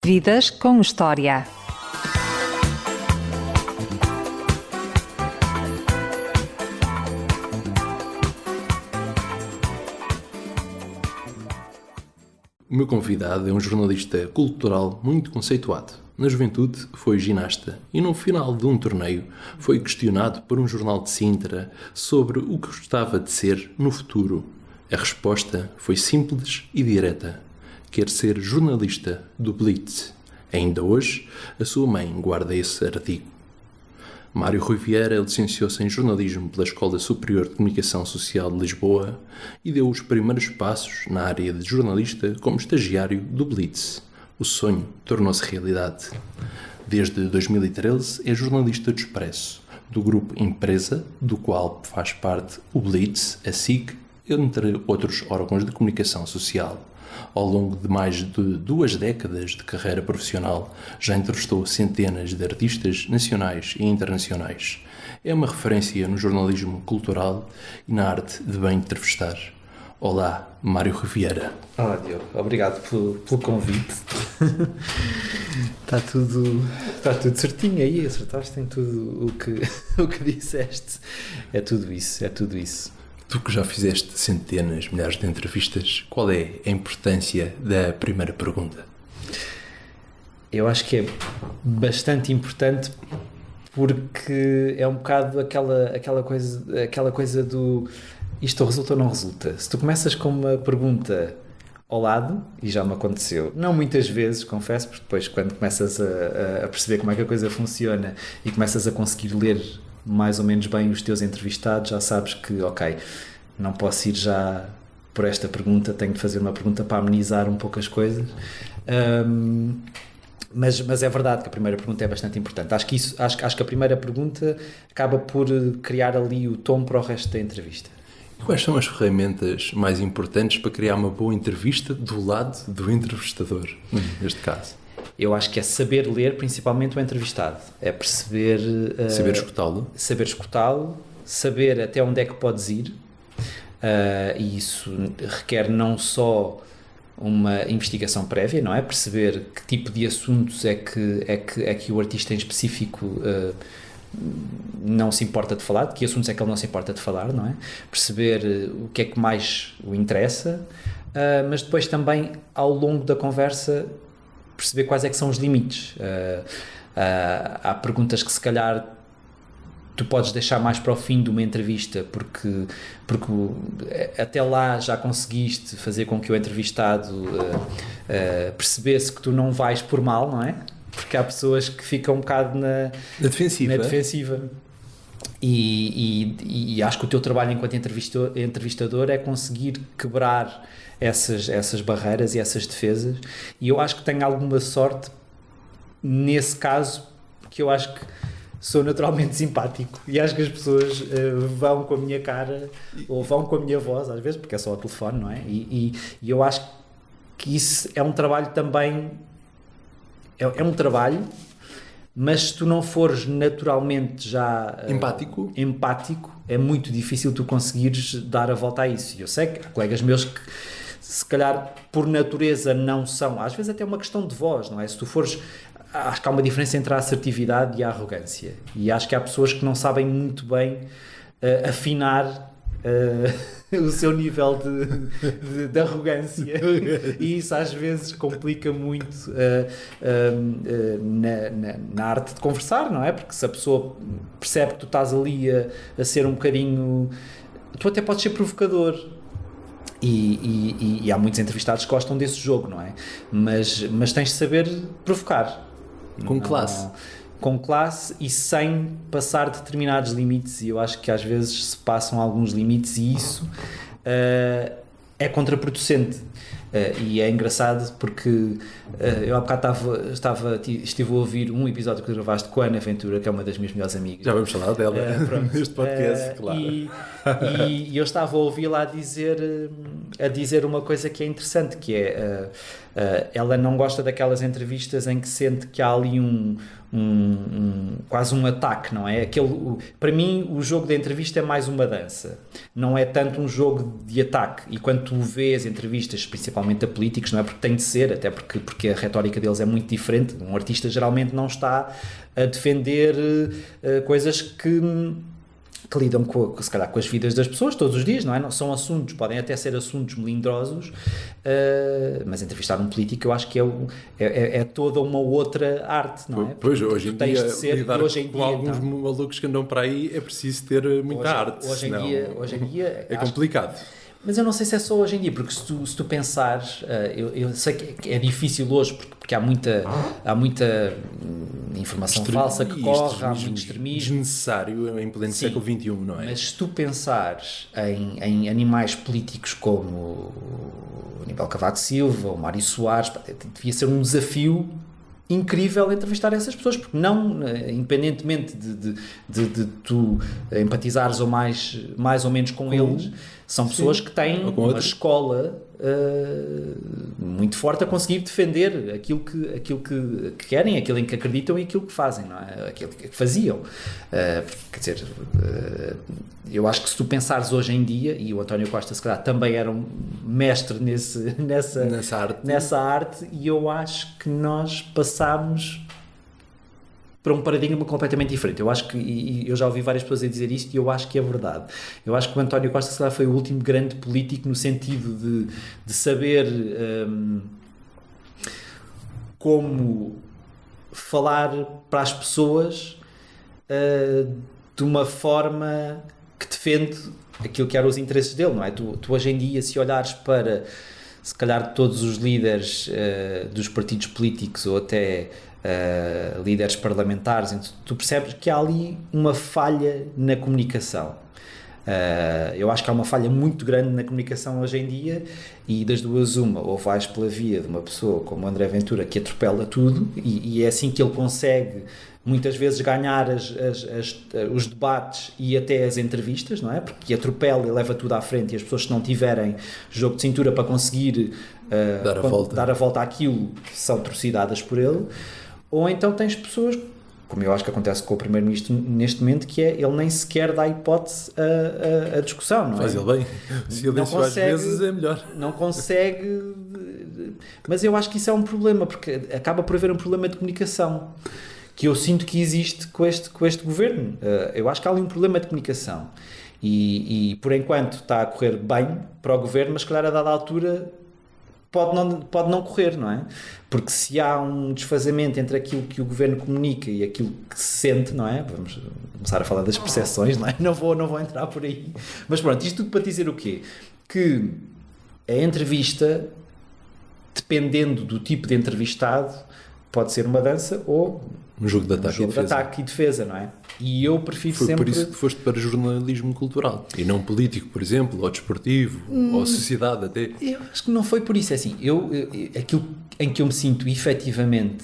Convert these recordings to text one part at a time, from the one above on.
Vidas com História. O meu convidado é um jornalista cultural muito conceituado. Na juventude foi ginasta e no final de um torneio foi questionado por um jornal de Sintra sobre o que gostava de ser no futuro. A resposta foi simples e direta. Quer ser jornalista do Blitz. Ainda hoje, a sua mãe guarda esse artigo. Mário Rui Vieira licenciou-se em jornalismo pela Escola Superior de Comunicação Social de Lisboa e deu os primeiros passos na área de jornalista como estagiário do Blitz. O sonho tornou-se realidade. Desde 2013 é jornalista do Expresso, do grupo Empresa, do qual faz parte o Blitz, a SIC, entre outros órgãos de comunicação social. Ao longo de mais de 2 décadas de carreira profissional, já entrevistou centenas de artistas nacionais e internacionais. É uma referência no jornalismo cultural e na arte de bem entrevistar. Olá, Mário Rui Vieira. Olá, Diogo. Obrigado pelo convite. Está tudo certinho aí, acertaste em tudo o que disseste. É tudo isso. Tu que já fizeste centenas, milhares de entrevistas, qual é a importância da primeira pergunta? Eu acho que é bastante importante porque é um bocado aquela coisa do isto resulta ou não resulta. Se tu começas com uma pergunta ao lado, e já me aconteceu, não muitas vezes, confesso, porque depois quando começas a perceber como é que a coisa funciona e começas a conseguir ler mais ou menos bem os teus entrevistados, já sabes que, ok, não posso ir já por esta pergunta, tenho de fazer uma pergunta para amenizar um pouco as coisas. Mas é verdade que a primeira pergunta é bastante importante. Acho que a primeira pergunta acaba por criar ali o tom para o resto da entrevista. E quais são as ferramentas mais importantes para criar uma boa entrevista do lado do entrevistador, neste caso? Eu acho que é saber ler, principalmente o entrevistado. É perceber... Saber escutá-lo. Saber escutá-lo, saber até onde é que podes ir. E isso requer não só uma investigação prévia, não é? Perceber que tipo de assuntos é que o artista em específico não se importa de falar, de que assuntos é que ele não se importa de falar, não é? Perceber o que é que mais o interessa, mas depois também, ao longo da conversa, perceber quais é que são os limites. Há perguntas que se calhar tu podes deixar mais para o fim de uma entrevista porque até lá já conseguiste fazer com que o entrevistado percebesse que tu não vais por mal, não é? Porque há pessoas que ficam um bocado na defensiva. E acho que o teu trabalho enquanto entrevistador é conseguir quebrar essas barreiras e essas defesas, e eu acho que tenho alguma sorte nesse caso, porque eu acho que sou naturalmente simpático e acho que as pessoas vão com a minha cara ou vão com a minha voz, às vezes, porque é só o telefone, não é? E eu acho que isso é um trabalho também, é um trabalho, mas se tu não fores naturalmente já empático, é muito difícil tu conseguires dar a volta a isso. E eu sei que há colegas meus que se calhar por natureza não são, às vezes até é uma questão de voz, não é? Se tu fores, acho que há uma diferença entre a assertividade e a arrogância, e acho que há pessoas que não sabem muito bem afinar o seu nível de arrogância, e isso às vezes complica muito na arte de conversar, não é? Porque se a pessoa percebe que tu estás ali a ser um bocadinho, tu até podes ser provocador. E há muitos entrevistados que gostam desse jogo, não é? Mas tens de saber provocar. Com classe e sem passar determinados limites, e eu acho que às vezes se passam alguns limites e isso é contraproducente. E é engraçado porque eu há bocado estive a ouvir um episódio que gravaste com a Ana Ventura, que é uma das minhas melhores amigas. Já vamos falar dela neste podcast, claro. E eu estava a ouvi-la a dizer uma coisa que é interessante, que é ela não gosta daquelas entrevistas em que sente que há ali quase um ataque, não é? Para mim, o jogo da entrevista é mais uma dança, não é tanto um jogo de ataque. E quando tu vês entrevistas, principalmente provavelmente a políticos, não é? Porque tem de ser, até porque a retórica deles é muito diferente. Um artista geralmente não está a defender coisas que lidam se calhar com as vidas das pessoas todos os dias, não é? Não, são assuntos, podem até ser assuntos melindrosos, mas entrevistar um político eu acho que é toda uma outra arte, não é? Pois, hoje em dia, lidar hoje em com dia, alguns então, malucos que andam para aí é preciso ter muita arte. Hoje em dia é complicado. Mas eu não sei se é só hoje em dia, porque se tu pensares, eu sei que é difícil hoje, porque há muita informação falsa que corre, há muito extremismo. Desnecessário em pleno século XXI, não é? Mas se tu pensares em animais políticos como o Aníbal Cavaco Silva, o Mário Soares, devia ser um desafio incrível entrevistar essas pessoas, porque não, independentemente de tu empatizares ou mais ou menos com eles, são pessoas que têm uma escola muito forte a conseguir defender aquilo que querem, aquilo em que acreditam e aquilo que fazem, não é? Aquilo que faziam. Quer dizer, eu acho que se tu pensares hoje em dia, e o António Costa se calhar também era um mestre nessa arte, e eu acho que nós passámos para um paradigma completamente diferente. Eu acho que, e eu já ouvi várias pessoas a dizer isto, e eu acho que é verdade. Eu acho que o António Costa se calhar foi o último grande político no sentido de saber como falar para as pessoas de uma forma que defende aquilo que eram os interesses dele, não é? Tu hoje em dia, se olhares para, se calhar, todos os líderes dos partidos políticos ou até líderes parlamentares, tu percebes que há ali uma falha na comunicação. Eu acho que há uma falha muito grande na comunicação hoje em dia, e das duas uma, ou vais pela via de uma pessoa como o André Ventura que atropela tudo, e é assim que ele consegue muitas vezes ganhar os debates e até as entrevistas, não é? Porque atropela e leva tudo à frente, e as pessoas, se não tiverem jogo de cintura para conseguir dar a volta àquilo, são trucidadas por ele. Ou então tens pessoas, como eu acho que acontece com o Primeiro-Ministro neste momento, que ele nem sequer dá hipótese à discussão, não é? Faz ele bem. Se ele disse às vezes é melhor. Não consegue. Mas eu acho que isso é um problema, porque acaba por haver um problema de comunicação, que eu sinto que existe com este governo. Eu acho que há ali um problema de comunicação. E por enquanto está a correr bem para o governo, mas se calhar a dada altura pode não correr, não é? Porque se há um desfazamento entre aquilo que o governo comunica e aquilo que se sente, não é? Vamos começar a falar das percepções, não é? Não vou entrar por aí. Mas pronto, isto tudo para dizer o quê? Que a entrevista, dependendo do tipo de entrevistado, pode ser uma dança ou um jogo de ataque e defesa, não é? E eu prefiro sempre... Foi por isso que foste para jornalismo cultural e não político, por exemplo, ou desportivo, ou sociedade até. Eu acho que não foi por isso, é assim, aquilo em que eu me sinto efetivamente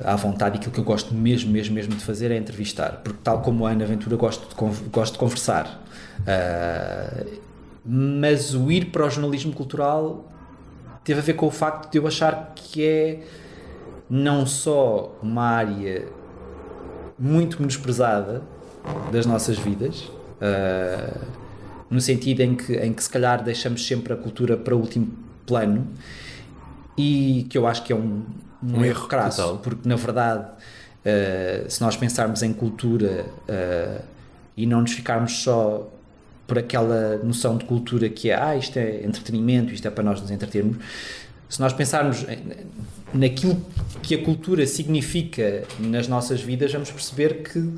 à vontade, e aquilo que eu gosto mesmo de fazer é entrevistar, porque tal como a Ana Ventura gosto de conversar, mas o ir para o jornalismo cultural teve a ver com o facto de eu achar que é não só uma área muito menosprezada das nossas vidas, no sentido em que se calhar deixamos sempre a cultura para o último plano, e que eu acho que é um erro crasso, total. Porque na verdade, se nós pensarmos em cultura e não nos ficarmos só por aquela noção de cultura que é isto é entretenimento, isto é para nós nos entretermos, se nós pensarmos naquilo que a cultura significa nas nossas vidas, vamos perceber que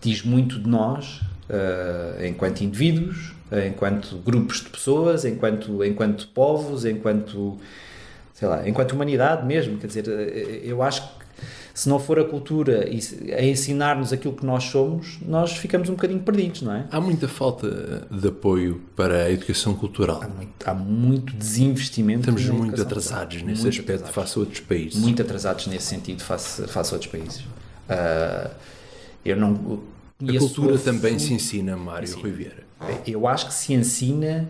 diz muito de nós, enquanto indivíduos, enquanto grupos de pessoas, enquanto povos, enquanto humanidade mesmo. Quer dizer, eu acho que se não for a cultura a ensinar-nos aquilo que nós somos, nós ficamos um bocadinho perdidos, não é? Há muita falta de apoio para a educação cultural. Há muito desinvestimento. Estamos muito atrasados nesse aspecto face a outros países. Muito atrasados nesse sentido face a outros países. Eu não... A cultura também se ensina, Mário Rui Vieira. Eu acho que se ensina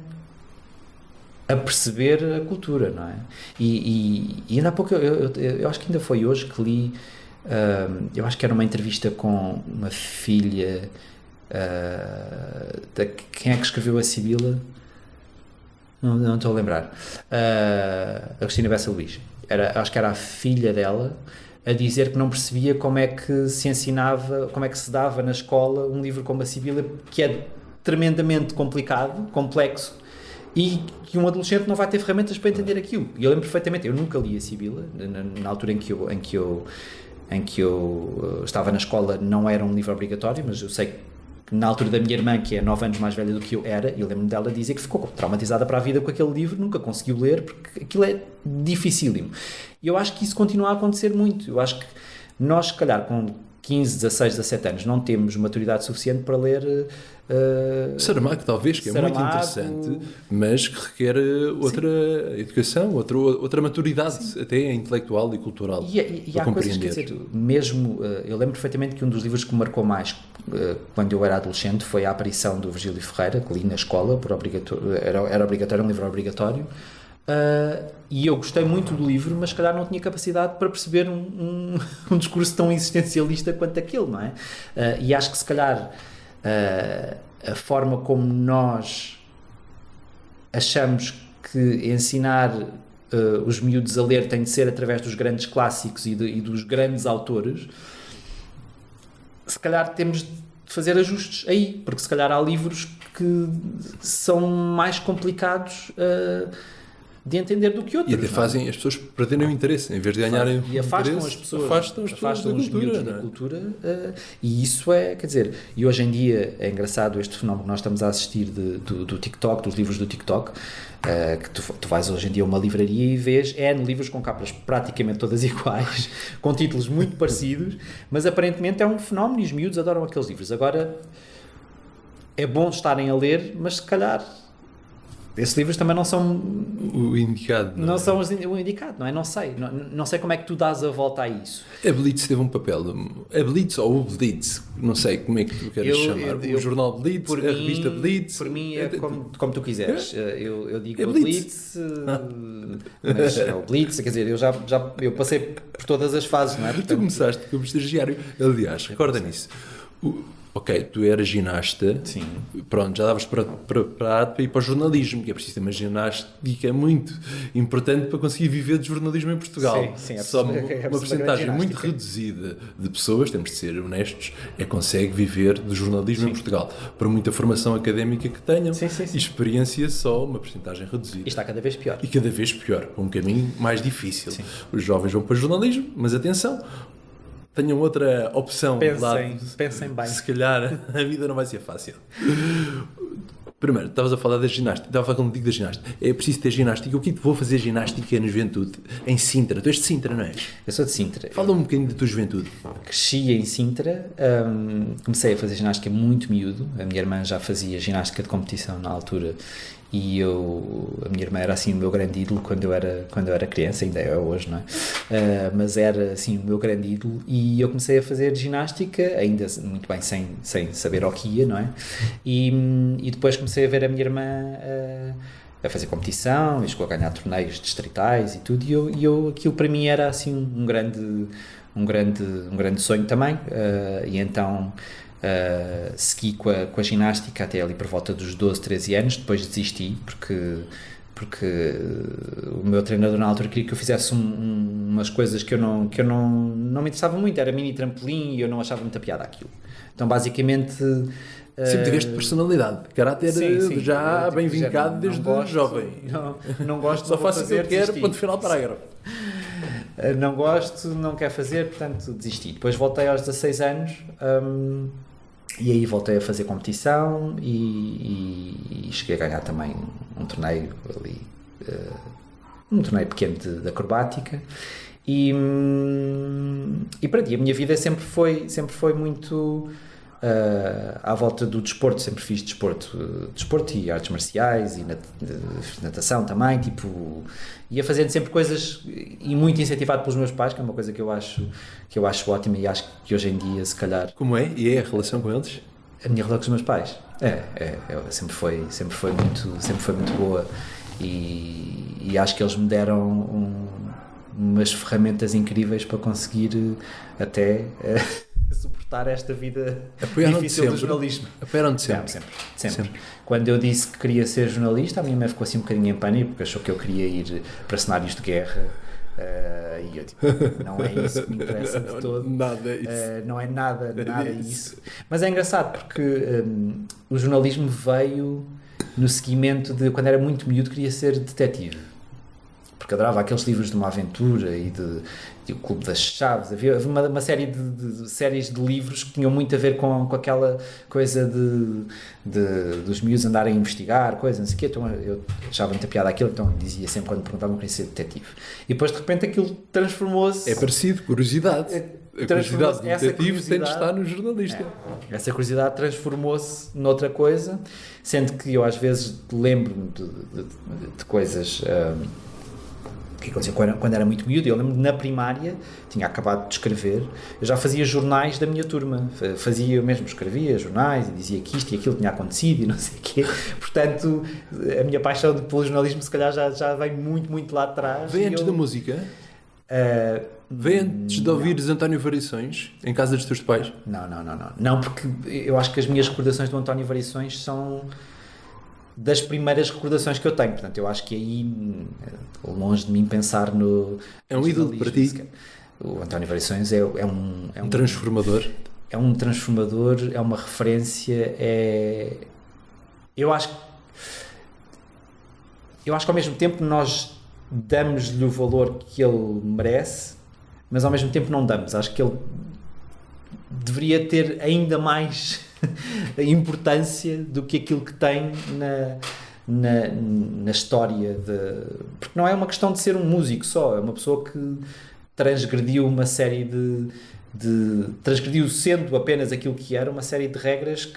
a perceber a cultura, não é? E ainda há pouco, eu acho que ainda foi hoje que li, eu acho que era uma entrevista com uma filha, quem é que escreveu a Sibila? Não estou a lembrar. A Cristina Bessa Luís. Acho que era a filha dela a dizer que não percebia como é que se ensinava, como é que se dava na escola um livro como a Sibila, que é tremendamente complicado, complexo, e que um adolescente não vai ter ferramentas para entender aquilo. E eu lembro perfeitamente, eu nunca li a Sibila, na altura em que eu estava na escola não era um livro obrigatório, mas eu sei que na altura da minha irmã, que é 9 anos mais velha do que eu era, eu lembro-me dela dizer que ficou traumatizada para a vida com aquele livro, nunca conseguiu ler, porque aquilo é dificílimo. E eu acho que isso continua a acontecer muito. Eu acho que nós, se calhar, com 15, 16, 17 anos, não temos maturidade suficiente para ler... Saramago, talvez, que é muito interessante, mas que requer outra educação, outra maturidade, até intelectual e cultural. E há coisas, quer dizer, mesmo, eu lembro perfeitamente que um dos livros que me marcou mais quando eu era adolescente foi a aparição do Virgílio Ferreira, que li na escola, era obrigatório, um livro obrigatório, e eu gostei muito do livro, mas se calhar não tinha capacidade para perceber um discurso tão existencialista quanto aquele, não é? E acho que se calhar a forma como nós achamos que ensinar os miúdos a ler tem de ser através dos grandes clássicos e dos grandes autores, se calhar temos de fazer ajustes aí, porque se calhar há livros que são mais complicados de entender do que outros. E até fazem as pessoas perderem o interesse, em vez de ganharem e afastam interesse, as pessoas, afastam os miúdos da cultura, e isso é, quer dizer, e hoje em dia é engraçado este fenómeno que nós estamos a assistir do TikTok, dos livros do TikTok, que tu vais hoje em dia a uma livraria e vês livros com capas praticamente todas iguais, com títulos muito parecidos, mas aparentemente é um fenómeno e os miúdos adoram aqueles livros. Agora, é bom estarem a ler, mas se calhar esses livros também não são o indicado. Não são o indicado, não é? Não sei como é que tu dás a volta a isso. A Blitz teve um papel. A Blitz ou o Blitz, não sei como é que tu queres chamar. O jornal Blitz, a revista Blitz. Por mim é como tu quiseres. Eu digo o Blitz, mas é o Blitz, quer dizer, eu passei por todas as fases, não é? Portanto, tu começaste como estagiário, aliás, recorda nisso. Ok, tu eras ginasta, sim. Pronto, já davas preparado para ir para o jornalismo, que é preciso ter uma ginástica muito importante para conseguir viver de jornalismo em Portugal. Sim, só uma porcentagem muito reduzida de pessoas, temos de ser honestos, consegue viver de jornalismo em Portugal. Por muita formação académica que tenham, e experiência, só uma porcentagem reduzida. E está cada vez pior. E cada vez pior, um caminho mais difícil. Sim. Os jovens vão para o jornalismo, mas atenção, tenham outra opção. Pensem bem. Se calhar a vida não vai ser fácil. Primeiro, estavas a falar da ginástica. Estava a falar contigo da ginástica. É preciso ter ginástica. O que é que vou fazer ginástica na juventude? Em Sintra. Tu és de Sintra, não és? Eu sou de Sintra. Fala um bocadinho da tua juventude. Cresci em Sintra. Comecei a fazer ginástica muito miúdo. A minha irmã já fazia ginástica de competição na altura. E a minha irmã era assim o meu grande ídolo quando eu era criança, ainda é hoje, não é? Mas era assim o meu grande ídolo, e eu comecei a fazer ginástica, ainda muito bem sem saber o que ia, não é? E depois comecei a ver a minha irmã a fazer competição, e chegou a ganhar torneios distritais e tudo, e eu aquilo para mim era assim um grande sonho também, e então segui com a ginástica até ali por volta dos 12, 13 anos, depois desisti porque o meu treinador na altura queria que eu fizesse umas coisas que eu não me interessava muito, era mini trampolim e eu não achava muita piada aquilo. Então basicamente sempre tiveste personalidade, caráter já bem vincado desde jovem. Não gosto, só faço o que eu quero, ponto final, parágrafo. Não gosto, não quero fazer, portanto desisti. Depois voltei aos 16 anos e aí voltei a fazer competição e cheguei a ganhar também um torneio ali, um torneio pequeno de acrobática, e para ti a minha vida sempre foi muito à volta do desporto. Sempre fiz desporto e artes marciais e natação também, tipo, ia fazendo sempre coisas, e muito incentivado pelos meus pais, que é uma coisa que eu acho ótima, e acho que hoje em dia se calhar... Como é? E é a relação com eles? A minha relação com os meus pais sempre foi muito boa, e acho que eles me deram umas ferramentas incríveis para conseguir até suportar suportar esta vida Apoiaram-te difícil do sempre? jornalismo. Apoiaram-te sempre? Sempre. Quando eu disse que queria ser jornalista, a minha mãe ficou assim um bocadinho em pânico, porque achou que eu queria ir para cenários de guerra. E eu tipo, não é isso que me interessa de todo. Nada é isso. Não é nada isso. Mas é engraçado porque o jornalismo veio no seguimento de quando era muito miúdo queria ser detetive, porque adorava aqueles livros de uma aventura e o Clube das Chaves. Havia uma série de séries de livros que tinham muito a ver com aquela coisa dos miúdos andarem a investigar coisas, não sei o quê. Então eu achava muita piada aquilo, então dizia sempre quando me perguntavam queria ser detetive. E depois de repente aquilo transformou-se. É parecido, curiosidade. A curiosidade do detetive tem de estar no jornalista. Essa curiosidade transformou-se noutra coisa, sendo que eu às vezes lembro-me de coisas que aconteceu quando era muito miúdo. Eu lembro-me na primária, tinha acabado de escrever, eu já fazia jornais da minha turma, eu mesmo escrevia jornais e dizia que isto e aquilo tinha acontecido e não sei o quê. Portanto, a minha paixão pelo jornalismo se calhar já vem muito, muito lá atrás. Vem antes da música? Vem antes de ouvires António Variações em casa dos teus pais? Não, porque eu acho que as minhas recordações do António Variações são das primeiras recordações que eu tenho. Portanto, eu acho que aí, longe de mim pensar no... É um ídolo para ti? O António Variações é um transformador? É um transformador, é uma referência, Eu acho que ao mesmo tempo nós damos-lhe o valor que ele merece, mas ao mesmo tempo não damos. Acho que ele deveria ter ainda mais importância do que aquilo que tem na história porque não é uma questão de ser um músico só, é uma pessoa que transgrediu uma série transgrediu, sendo apenas aquilo que era, uma série de regras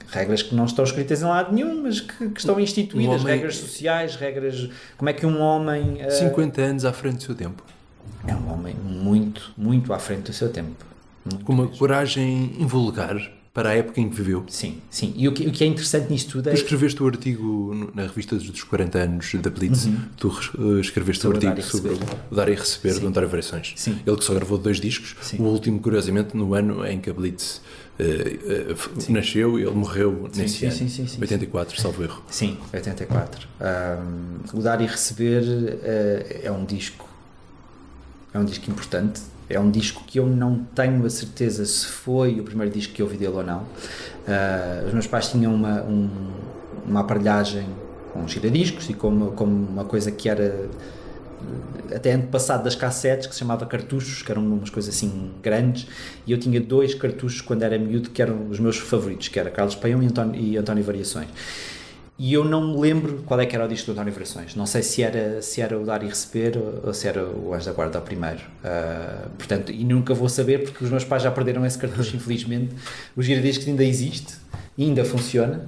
regras que não estão escritas em lado nenhum, mas que estão instituídas, regras sociais, regras, como é que um homem... 50 anos à frente do seu tempo. É um homem muito, muito à frente do seu tempo. Com uma coragem invulgar para a época em que viveu. Sim. E o que é interessante nisto tudo é... Tu escreveste o artigo na revista dos 40 anos da Blitz, tu escreveste o artigo sobre o Dar e Receber do António Variações. Sim. Ele que só gravou 2 discos, o último, curiosamente, no ano em que a Blitz nasceu, ele morreu nesse ano, 84, salvo erro. Sim, 84. O Dar e Receber é um disco importante. É um disco que eu não tenho a certeza se foi o primeiro disco que eu ouvi dele ou não. Os meus pais tinham uma aparelhagem com giradiscos e com uma coisa que era até antepassado das cassetes, que se chamava cartuchos, que eram umas coisas assim grandes, e eu tinha 2 cartuchos quando era miúdo que eram os meus favoritos, que era Carlos Paião e António Variações. E eu não me lembro qual é que era o disco do António Variações. Não sei se era o Dar e Receber ou se era o Anjo da Guarda ao primeiro. Portanto, e nunca vou saber porque os meus pais já perderam esse cartucho, infelizmente. Os giradiscos ainda existe e ainda funciona,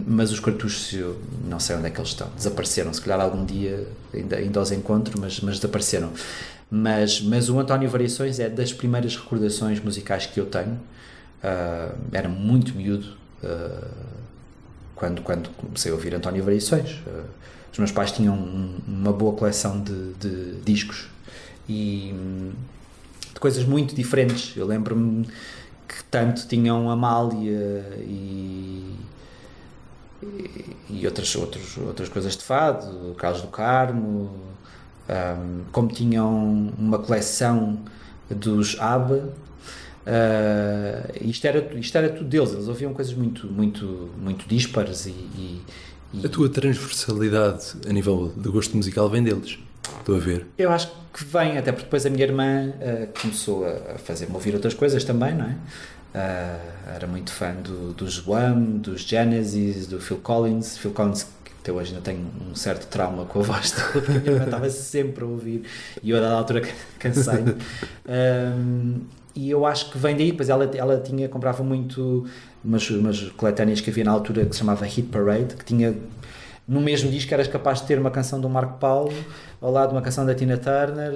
mas os cartuchos eu não sei onde é que eles estão. Desapareceram. Se calhar algum dia ainda os encontro, mas desapareceram. Mas o António Variações é das primeiras recordações musicais que eu tenho. Era muito miúdo quando comecei a ouvir António Variações. Os meus pais tinham uma boa coleção de discos e de coisas muito diferentes. Eu lembro-me que tanto tinham Amália e outras coisas de fado, Carlos do Carmo, como tinham uma coleção dos ABBA. Isto era tudo deles. Eles ouviam coisas muito, muito, muito díspares e a tua transversalidade a nível de gosto musical vem deles, estou a ver. Eu acho que vem, até porque depois a minha irmã começou a fazer-me ouvir outras coisas também, não é? Era muito fã dos Wham, dos Genesis, do Phil Collins, que até hoje ainda tenho um certo trauma com a voz dela, porque a minha irmã estava sempre a ouvir e eu a dada altura cansei-me. E eu acho que vem daí. Depois ela comprava muito umas coletâneas que havia na altura que se chamava Hit Parade, que tinha no mesmo disco eras capaz de ter uma canção do Marco Paulo ao lado de uma canção da Tina Turner,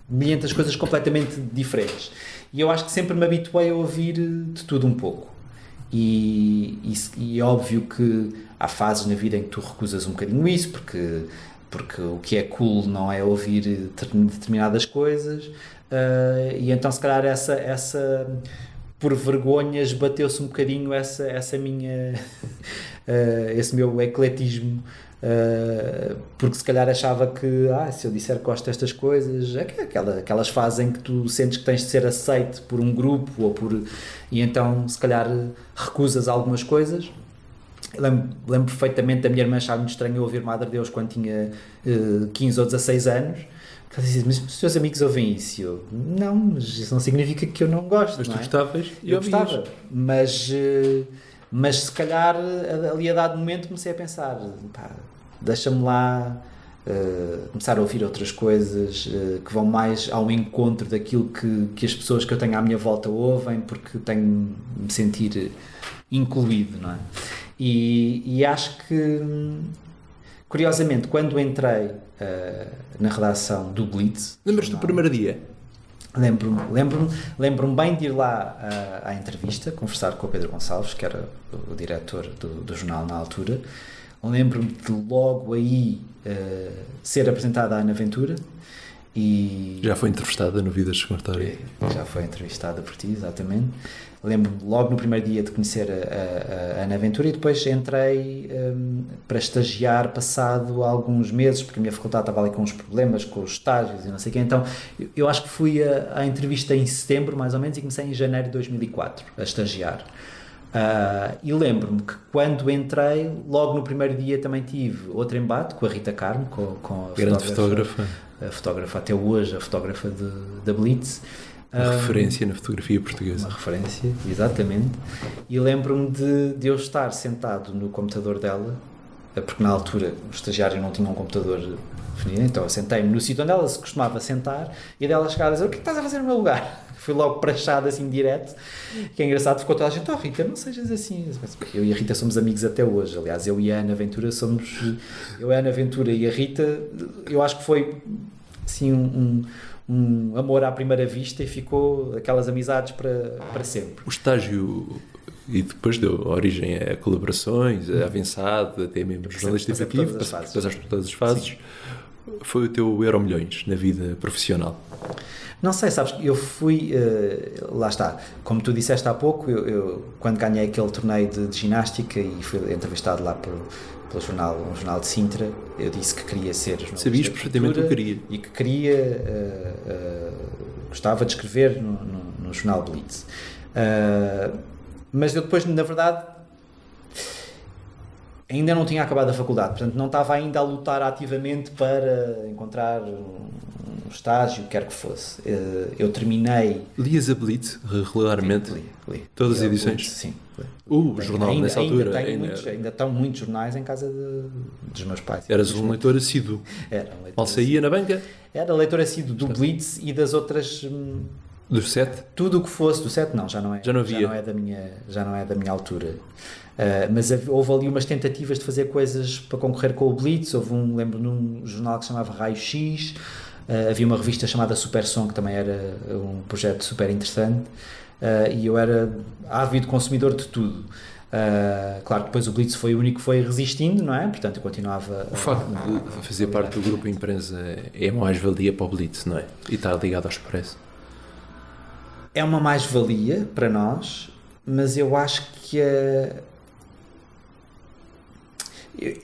milhentas coisas completamente diferentes, e eu acho que sempre me habituei a ouvir de tudo um pouco, e é óbvio que há fases na vida em que tu recusas um bocadinho isso, porque porque o que é cool não é ouvir determinadas coisas, e então se calhar essa por vergonhas bateu-se um bocadinho essa minha esse meu ecletismo, porque se calhar achava que se eu disser que gosto destas coisas, aquelas fases em que tu sentes que tens de ser aceito por um grupo e então se calhar recusas algumas coisas. Lembro perfeitamente da minha irmã achar muito estranho eu ouvir Madre Deus quando tinha 15 ou 16 anos. Ela dizia, mas os teus amigos ouvem isso? Eu, não, mas isso não significa que eu não gosto. Mas não tu gostavas e eu ouvias. gostava, mas se calhar ali a dado momento comecei a pensar, deixa-me lá começar a ouvir outras coisas que vão mais ao encontro daquilo que as pessoas que eu tenho à minha volta ouvem, porque tenho de me sentir incluído, não é? E acho que, curiosamente, quando entrei na redação do Blitz... Lembras-te do primeiro dia? Lembro-me bem de ir lá à entrevista, conversar com o Pedro Gonçalves, que era o diretor do jornal na altura. Lembro-me de logo aí ser apresentada a Ana Ventura. E já foi entrevistada no Vidas Secundárias. Já foi entrevistada por ti, exatamente. Lembro-me logo no primeiro dia de conhecer a Ana Ventura, e depois entrei para estagiar passado alguns meses, porque a minha faculdade estava ali com uns problemas com os estágios e não sei o quê. Então eu acho que fui à entrevista em setembro mais ou menos e comecei em janeiro de 2004 a estagiar. E lembro-me que quando entrei, logo no primeiro dia também tive outro embate com a Rita Carmo, com a grande fotógrafa. A fotógrafa até hoje, a fotógrafa da Blitz. Uma referência na fotografia portuguesa. Uma referência, exatamente. E lembro-me de eu estar sentado no computador dela, porque na altura o estagiário não tinha um computador definido, então eu sentei-me no sítio onde ela se costumava sentar, e dela chegar a dizer, o que estás a fazer no meu lugar? Fui logo prachado assim direto, que é engraçado, ficou toda a gente, Rita, não sejas assim. Eu e a Rita somos amigos até hoje, aliás, eu e a Ana Ventura eu, a Ana Ventura e a Rita, eu acho que foi assim um amor à primeira vista, e ficou aquelas amizades para sempre. O estágio, e depois deu origem a colaborações, a avançado, até mesmo jornalista efetivo, passaste por todas as fases. Sim. Foi o teu Euromilhões na vida profissional? Não sei, sabes, eu fui, lá está, como tu disseste há pouco, eu quando ganhei aquele torneio de ginástica e fui entrevistado lá pelo um jornal de Sintra, eu disse que queria ser jornalista. Sabias perfeitamente o que queria. E que queria, gostava de escrever no jornal Blitz. Mas eu depois, na verdade, ainda não tinha acabado a faculdade, portanto não estava ainda a lutar ativamente para encontrar um estágio, quer que fosse. Eu terminei... Lias a Blitz regularmente? Li. Todas as edições? Blitz, sim. O jornal nessa altura? Ainda estão muitos jornais em casa dos meus pais. Eras um leitor assíduo? Era um leitor mal saía na banca? Era leitor assíduo do Blitz e das outras... Do 7? Tudo o que fosse do 7, não, já não é. Já não havia. Já não é da minha altura. Mas houve ali umas tentativas de fazer coisas para concorrer com o Blitz. Lembro num jornal que se chamava Raio X, havia uma revista chamada Super Som, que também era um projeto super interessante, e eu era ávido consumidor de tudo. Claro que depois o Blitz foi o único que foi resistindo, não é? Portanto eu continuava... O facto de fazer parte do grupo imprensa é mais-valia para o Blitz, não é? E estar ligado ao Expresso. É uma mais-valia para nós, mas eu acho que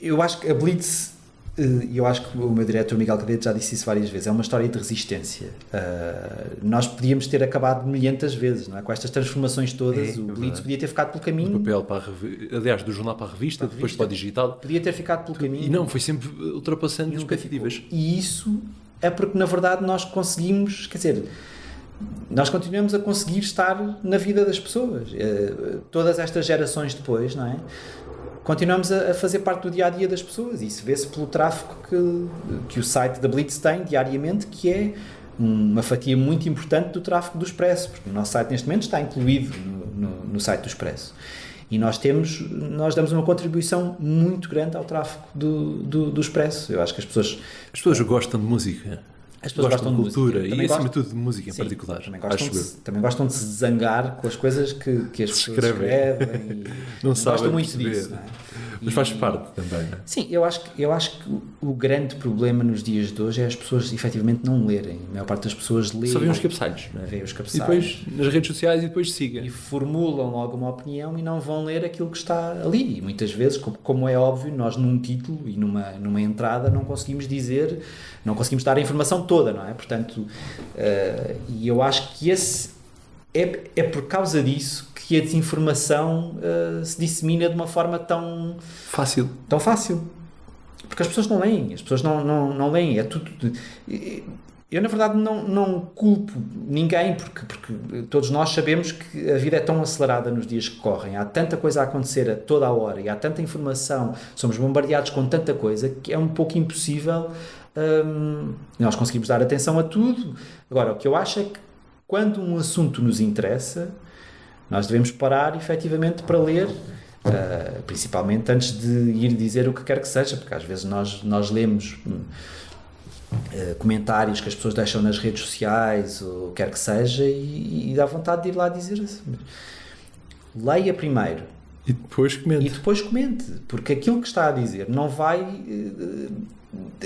eu acho que a Blitz, e eu acho que o meu diretor Miguel Cadete já disse isso várias vezes, é uma história de resistência. Nós podíamos ter acabado milhentas vezes, não é? Com estas transformações todas, o Blitz podia ter ficado pelo caminho. Do papel para aliás, do jornal para a revista, depois para o digital. Podia ter ficado pelo caminho. E não, foi sempre ultrapassando as expectativas. E isso é porque, na verdade, nós conseguimos, quer dizer... Nós continuamos a conseguir estar na vida das pessoas. Todas estas gerações depois, não é? Continuamos a fazer parte do dia-a-dia das pessoas, e isso vê-se pelo tráfego que o site da Blitz tem diariamente, que é uma fatia muito importante do tráfego do Expresso, porque o nosso site neste momento está incluído no site do Expresso. E nós damos uma contribuição muito grande ao tráfego do Expresso. Eu acho que as pessoas gostam de música. As pessoas gostam de cultura música. e, acima de tudo, de música em Sim, particular. Também gostam de se zangar com as coisas que as pessoas escrevem. Não sabem gostam muito perceber. disso. Não é? Mas faz parte também, não é? Sim, eu acho que o grande problema nos dias de hoje é as pessoas efetivamente não lerem. A maior parte das pessoas lê. Só vêem os cabeçalhos, não é? Vê os E cabeçalhos. depois nas redes sociais e depois siga. E formulam logo uma opinião e não vão ler aquilo que está ali. E muitas vezes, como é óbvio, nós num título e numa entrada não conseguimos dar a informação toda, não é? Portanto, e eu acho que esse é por causa disso que a desinformação se dissemina de uma forma tão fácil. Porque as pessoas não leem, não leem, é tudo... Eu, na verdade, não culpo ninguém, porque todos nós sabemos que a vida é tão acelerada nos dias que correm, há tanta coisa a acontecer a toda a hora e há tanta informação, somos bombardeados com tanta coisa que é um pouco impossível nós conseguimos dar atenção a tudo. Agora, o que eu acho é que quando um assunto nos interessa, nós devemos parar efetivamente para ler, principalmente antes de ir dizer o que quer que seja, porque às vezes nós lemos comentários que as pessoas deixam nas redes sociais ou quer que seja e dá vontade de ir lá dizer assim, leia primeiro e depois comente, porque aquilo que está a dizer não vai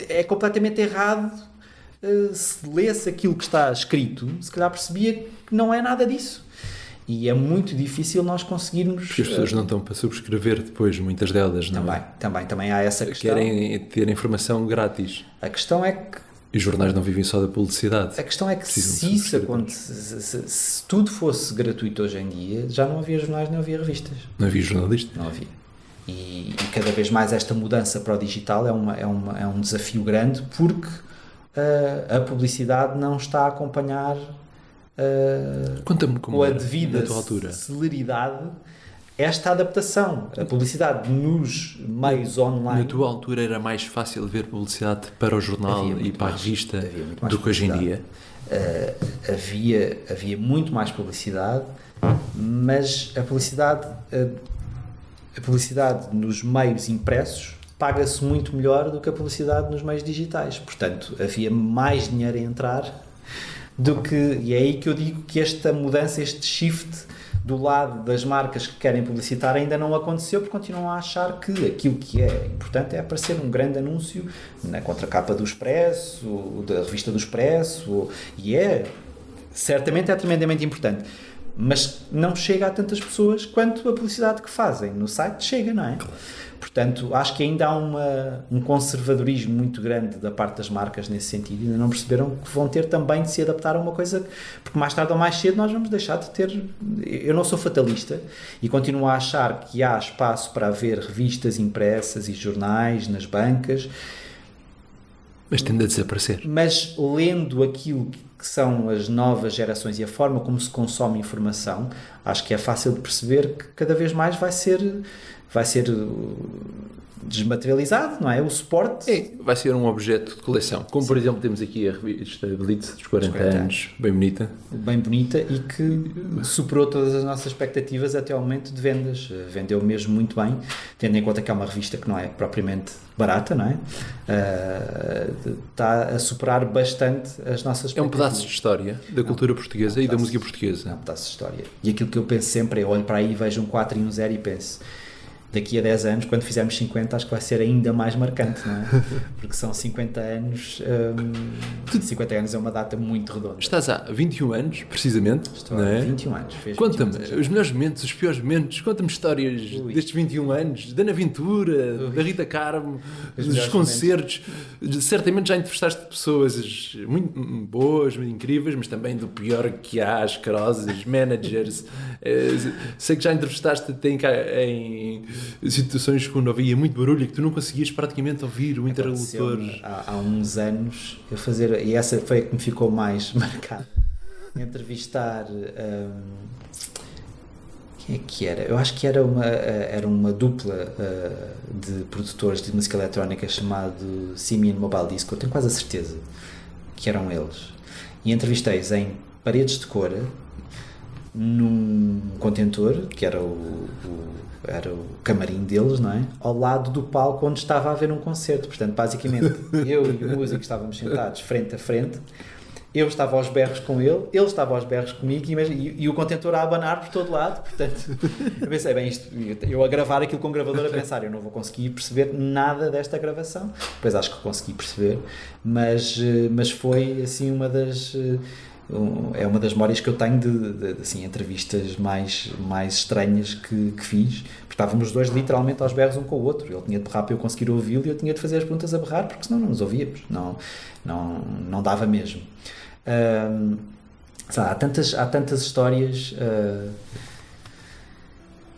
é completamente errado. Se lesse aquilo que está escrito, se calhar percebia que não é nada disso. E é muito difícil nós conseguirmos... Porque as pessoas não estão para subscrever depois, muitas delas, não é? Também há essa questão. Querem ter informação grátis. A questão é que... E os jornais não vivem só da publicidade. A questão é que se tudo fosse gratuito hoje em dia, já não havia jornais, não havia revistas. Não havia jornalistas? Não havia. E cada vez mais esta mudança para o digital é um desafio grande, porque a publicidade não está a acompanhar Conta-me com a devida celeridade esta adaptação. A publicidade nos meios online... Na tua altura era mais fácil ver publicidade para o jornal e para a revista do que hoje em dia? Havia muito mais publicidade, mas a publicidade nos meios impressos paga-se muito melhor do que a publicidade nos meios digitais. Portanto, havia mais dinheiro a entrar do que... E é aí que eu digo que esta mudança, este shift do lado das marcas que querem publicitar ainda não aconteceu, porque continuam a achar que aquilo que é importante é aparecer um grande anúncio na contracapa do Expresso, da revista do Expresso, e certamente é tremendamente importante. Mas não chega a tantas pessoas quanto a publicidade que fazem no site chega, não é? Claro. Portanto, acho que ainda há um conservadorismo muito grande da parte das marcas nesse sentido, ainda não perceberam que vão ter também de se adaptar a uma coisa, porque mais tarde ou mais cedo nós vamos deixar de ter... Eu não sou fatalista e continuo a achar que há espaço para haver revistas impressas e jornais nas bancas, mas tende a desaparecer. Mas lendo aquilo que são as novas gerações e a forma como se consome informação, acho que é fácil de perceber que cada vez mais vai ser desmaterializado, não é? O suporte... vai ser um objeto de coleção. Como, por exemplo, temos aqui a revista Blitz dos 40 anos, bem bonita. Bem bonita e que superou todas as nossas expectativas até ao momento de vendas. Vendeu mesmo muito bem, tendo em conta que é uma revista que não é propriamente barata, não é? Está a superar bastante as nossas expectativas. É um pedaço de história da cultura portuguesa e da música portuguesa. É um pedaço de história. E aquilo que eu penso sempre é, olho para aí, vejo um 4 e um 0 e penso... Daqui a 10 anos, quando fizermos 50, acho que vai ser ainda mais marcante, não é? Porque são 50 anos. 50 anos é uma data muito redonda. Estás há 21 anos, precisamente. Estou não é? há 21 anos. Conta-me os melhores momentos, os piores momentos. Conta-me histórias destes 21 anos, da Naventura, da Rita Carmo, dos concertos. Certamente já entrevistaste pessoas muito boas, muito incríveis, mas também do pior que há, asquerosas, managers. Sei que já entrevistaste até em situações quando havia muito barulho e que tu não conseguias praticamente ouvir o interlocutor. Há uns anos eu fazer, e essa foi a que me ficou mais marcada, entrevistar quem é que era? Eu acho que era uma dupla de produtores de música eletrónica chamado Simian Mobile Disco, eu tenho quase a certeza que eram eles, e entrevistei-os em Paredes de Cor, num contentor, que era era o camarim deles, não é? Ao lado do palco onde estava a haver um concerto. Portanto, basicamente, eu e o músico estávamos sentados frente a frente, eu estava aos berros com ele estava aos berros comigo e o contentor a abanar por todo lado. Portanto, eu pensei, bem, eu a gravar aquilo com o gravador a pensar, eu não vou conseguir perceber nada desta gravação. Depois acho que consegui perceber, mas foi assim uma das memórias que eu tenho de assim, entrevistas mais estranhas que fiz, porque estávamos os dois literalmente aos berros um com o outro. Ele tinha de berrar para eu conseguir ouvi-lo e eu tinha de fazer as perguntas a berrar, porque senão não nos ouvíamos, não dava mesmo. Há tantas histórias.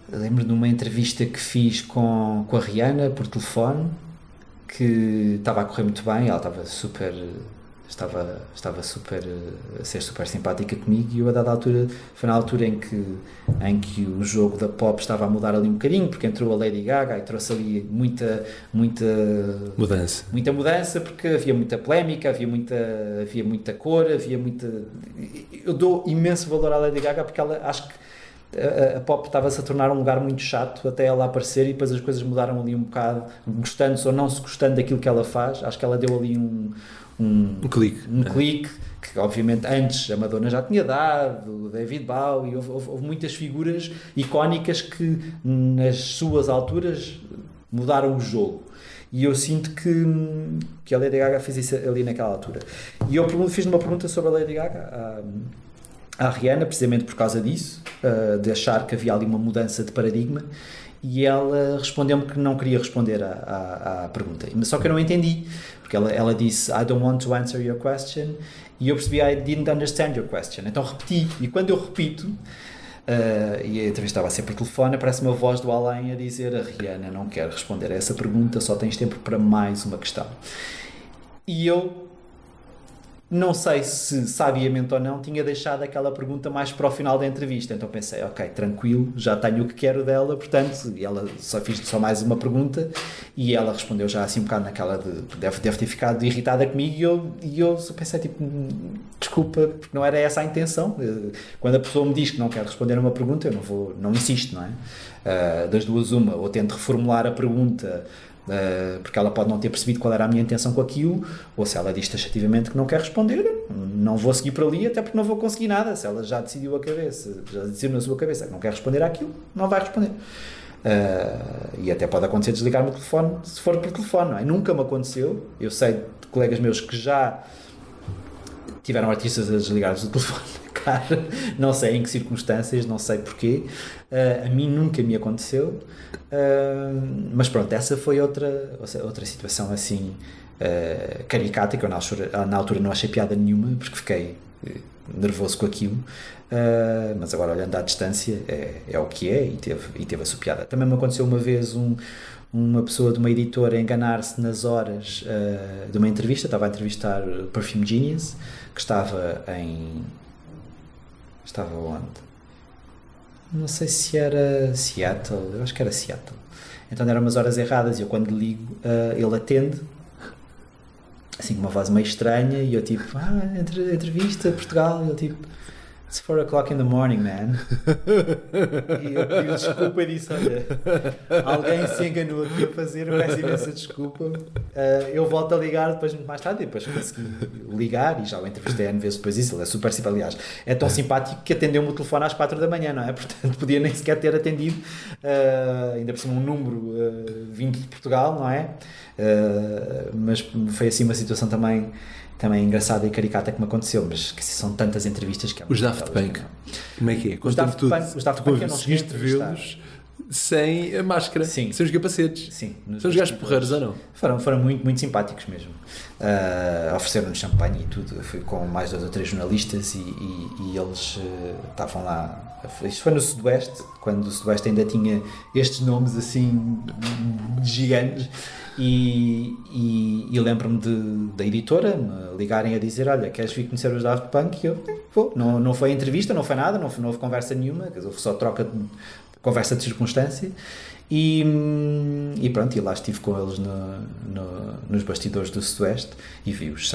Lembro de uma entrevista que fiz com a Rihanna por telefone, que estava a correr muito bem, ela estava super a ser super simpática comigo, e eu a dada altura, foi na altura em que o jogo da pop estava a mudar ali um bocadinho, porque entrou a Lady Gaga e trouxe ali muita mudança, porque havia muita polémica, havia muita cor, eu dou imenso valor à Lady Gaga, porque acho que a pop estava-se a tornar um lugar muito chato até ela aparecer, e depois as coisas mudaram ali um bocado, gostando-se ou não se gostando daquilo que ela faz. Acho que ela deu ali um clique, que obviamente antes a Madonna já tinha dado, o David Bowie, houve muitas figuras icónicas que nas suas alturas mudaram o jogo, e eu sinto que a Lady Gaga fez isso ali naquela altura. E eu fiz uma pergunta sobre a Lady Gaga à Rihanna, precisamente por causa disso, de achar que havia ali uma mudança de paradigma, e ela respondeu-me que não queria responder à pergunta. Só que eu não entendi, porque ela disse I don't want to answer your question, e eu percebi I didn't understand your question. Então repeti, e quando eu repito, e a entrevista estava a ser por telefone, aparece uma voz do além a dizer: a Rihanna não quer responder a essa pergunta, só tens tempo para mais uma questão. E eu não sei se sabiamente ou não tinha deixado aquela pergunta mais para o final da entrevista, então pensei, ok, tranquilo, já tenho o que quero dela, portanto, e ela fiz só mais uma pergunta, e ela respondeu já assim um bocado naquela de deve ter ficado irritada comigo, e eu só pensei tipo, desculpa, porque não era essa a intenção. Quando a pessoa me diz que não quer responder a uma pergunta, eu não insisto, não é? Das duas uma, ou tento reformular a pergunta, porque ela pode não ter percebido qual era a minha intenção com aquilo, ou se ela diz taxativamente que não quer responder, não vou seguir por ali, até porque não vou conseguir nada. Se ela já decidiu na sua cabeça que não quer responder àquilo, não vai responder. E até pode acontecer desligar-me o telefone, se for por telefone, não é? Nunca me aconteceu. Eu sei de colegas meus que já tiveram artistas a desligar-lhes o telefone, cara, não sei em que circunstâncias, não sei porquê, a mim nunca me aconteceu, mas pronto, essa foi outra situação assim caricata, que eu na altura não achei piada nenhuma, porque fiquei nervoso com aquilo, mas agora olhando à distância é o que é, e teve a sua piada. Também me aconteceu uma vez uma pessoa de uma editora enganar-se nas horas de uma entrevista. Estava a entrevistar Perfume Genius, que estava onde? Não sei se era Seattle, eu acho que era Seattle. Então eram umas horas erradas, e eu quando ligo, ele atende assim com uma voz meio estranha, e eu tipo, entrevista Portugal, e ele tipo, it's 4 o'clock in the morning, man. E eu pedi desculpa e disse, olha, alguém se enganou aqui a fazer, eu peço imensa desculpa, eu volto a ligar depois, muito mais tarde, e depois consegui ligar, e já o entrevistei N vezes depois disso. Ele é super simpático, aliás, é tão simpático que atendeu-me o telefone às 4 da manhã, não é? Portanto, podia nem sequer ter atendido, ainda por cima um número vindo de Portugal, não é? Mas foi assim uma situação também engraçada e caricata que me aconteceu, mas que são tantas entrevistas que... Os Daft Punk, como é que é? Os Daft Punk eu não cheguei a vê-los sem a máscara, sim, sem os capacetes. Sim. São os gajos porreiros ou não? Foram muito, muito simpáticos mesmo. Ofereceram-nos champanhe e tudo. Eu fui com mais 2 ou 3 jornalistas e eles estavam lá. Isto foi no Sudoeste, quando o Sudoeste ainda tinha estes nomes assim gigantes. E lembro-me da editora me ligarem a dizer, olha, queres vir conhecer os Daft Punk? E eu vou. Não foi entrevista, não foi nada, não houve conversa nenhuma, houve só troca de conversa de circunstância, E pronto, e lá estive com eles nos bastidores do Sudoeste e vi-os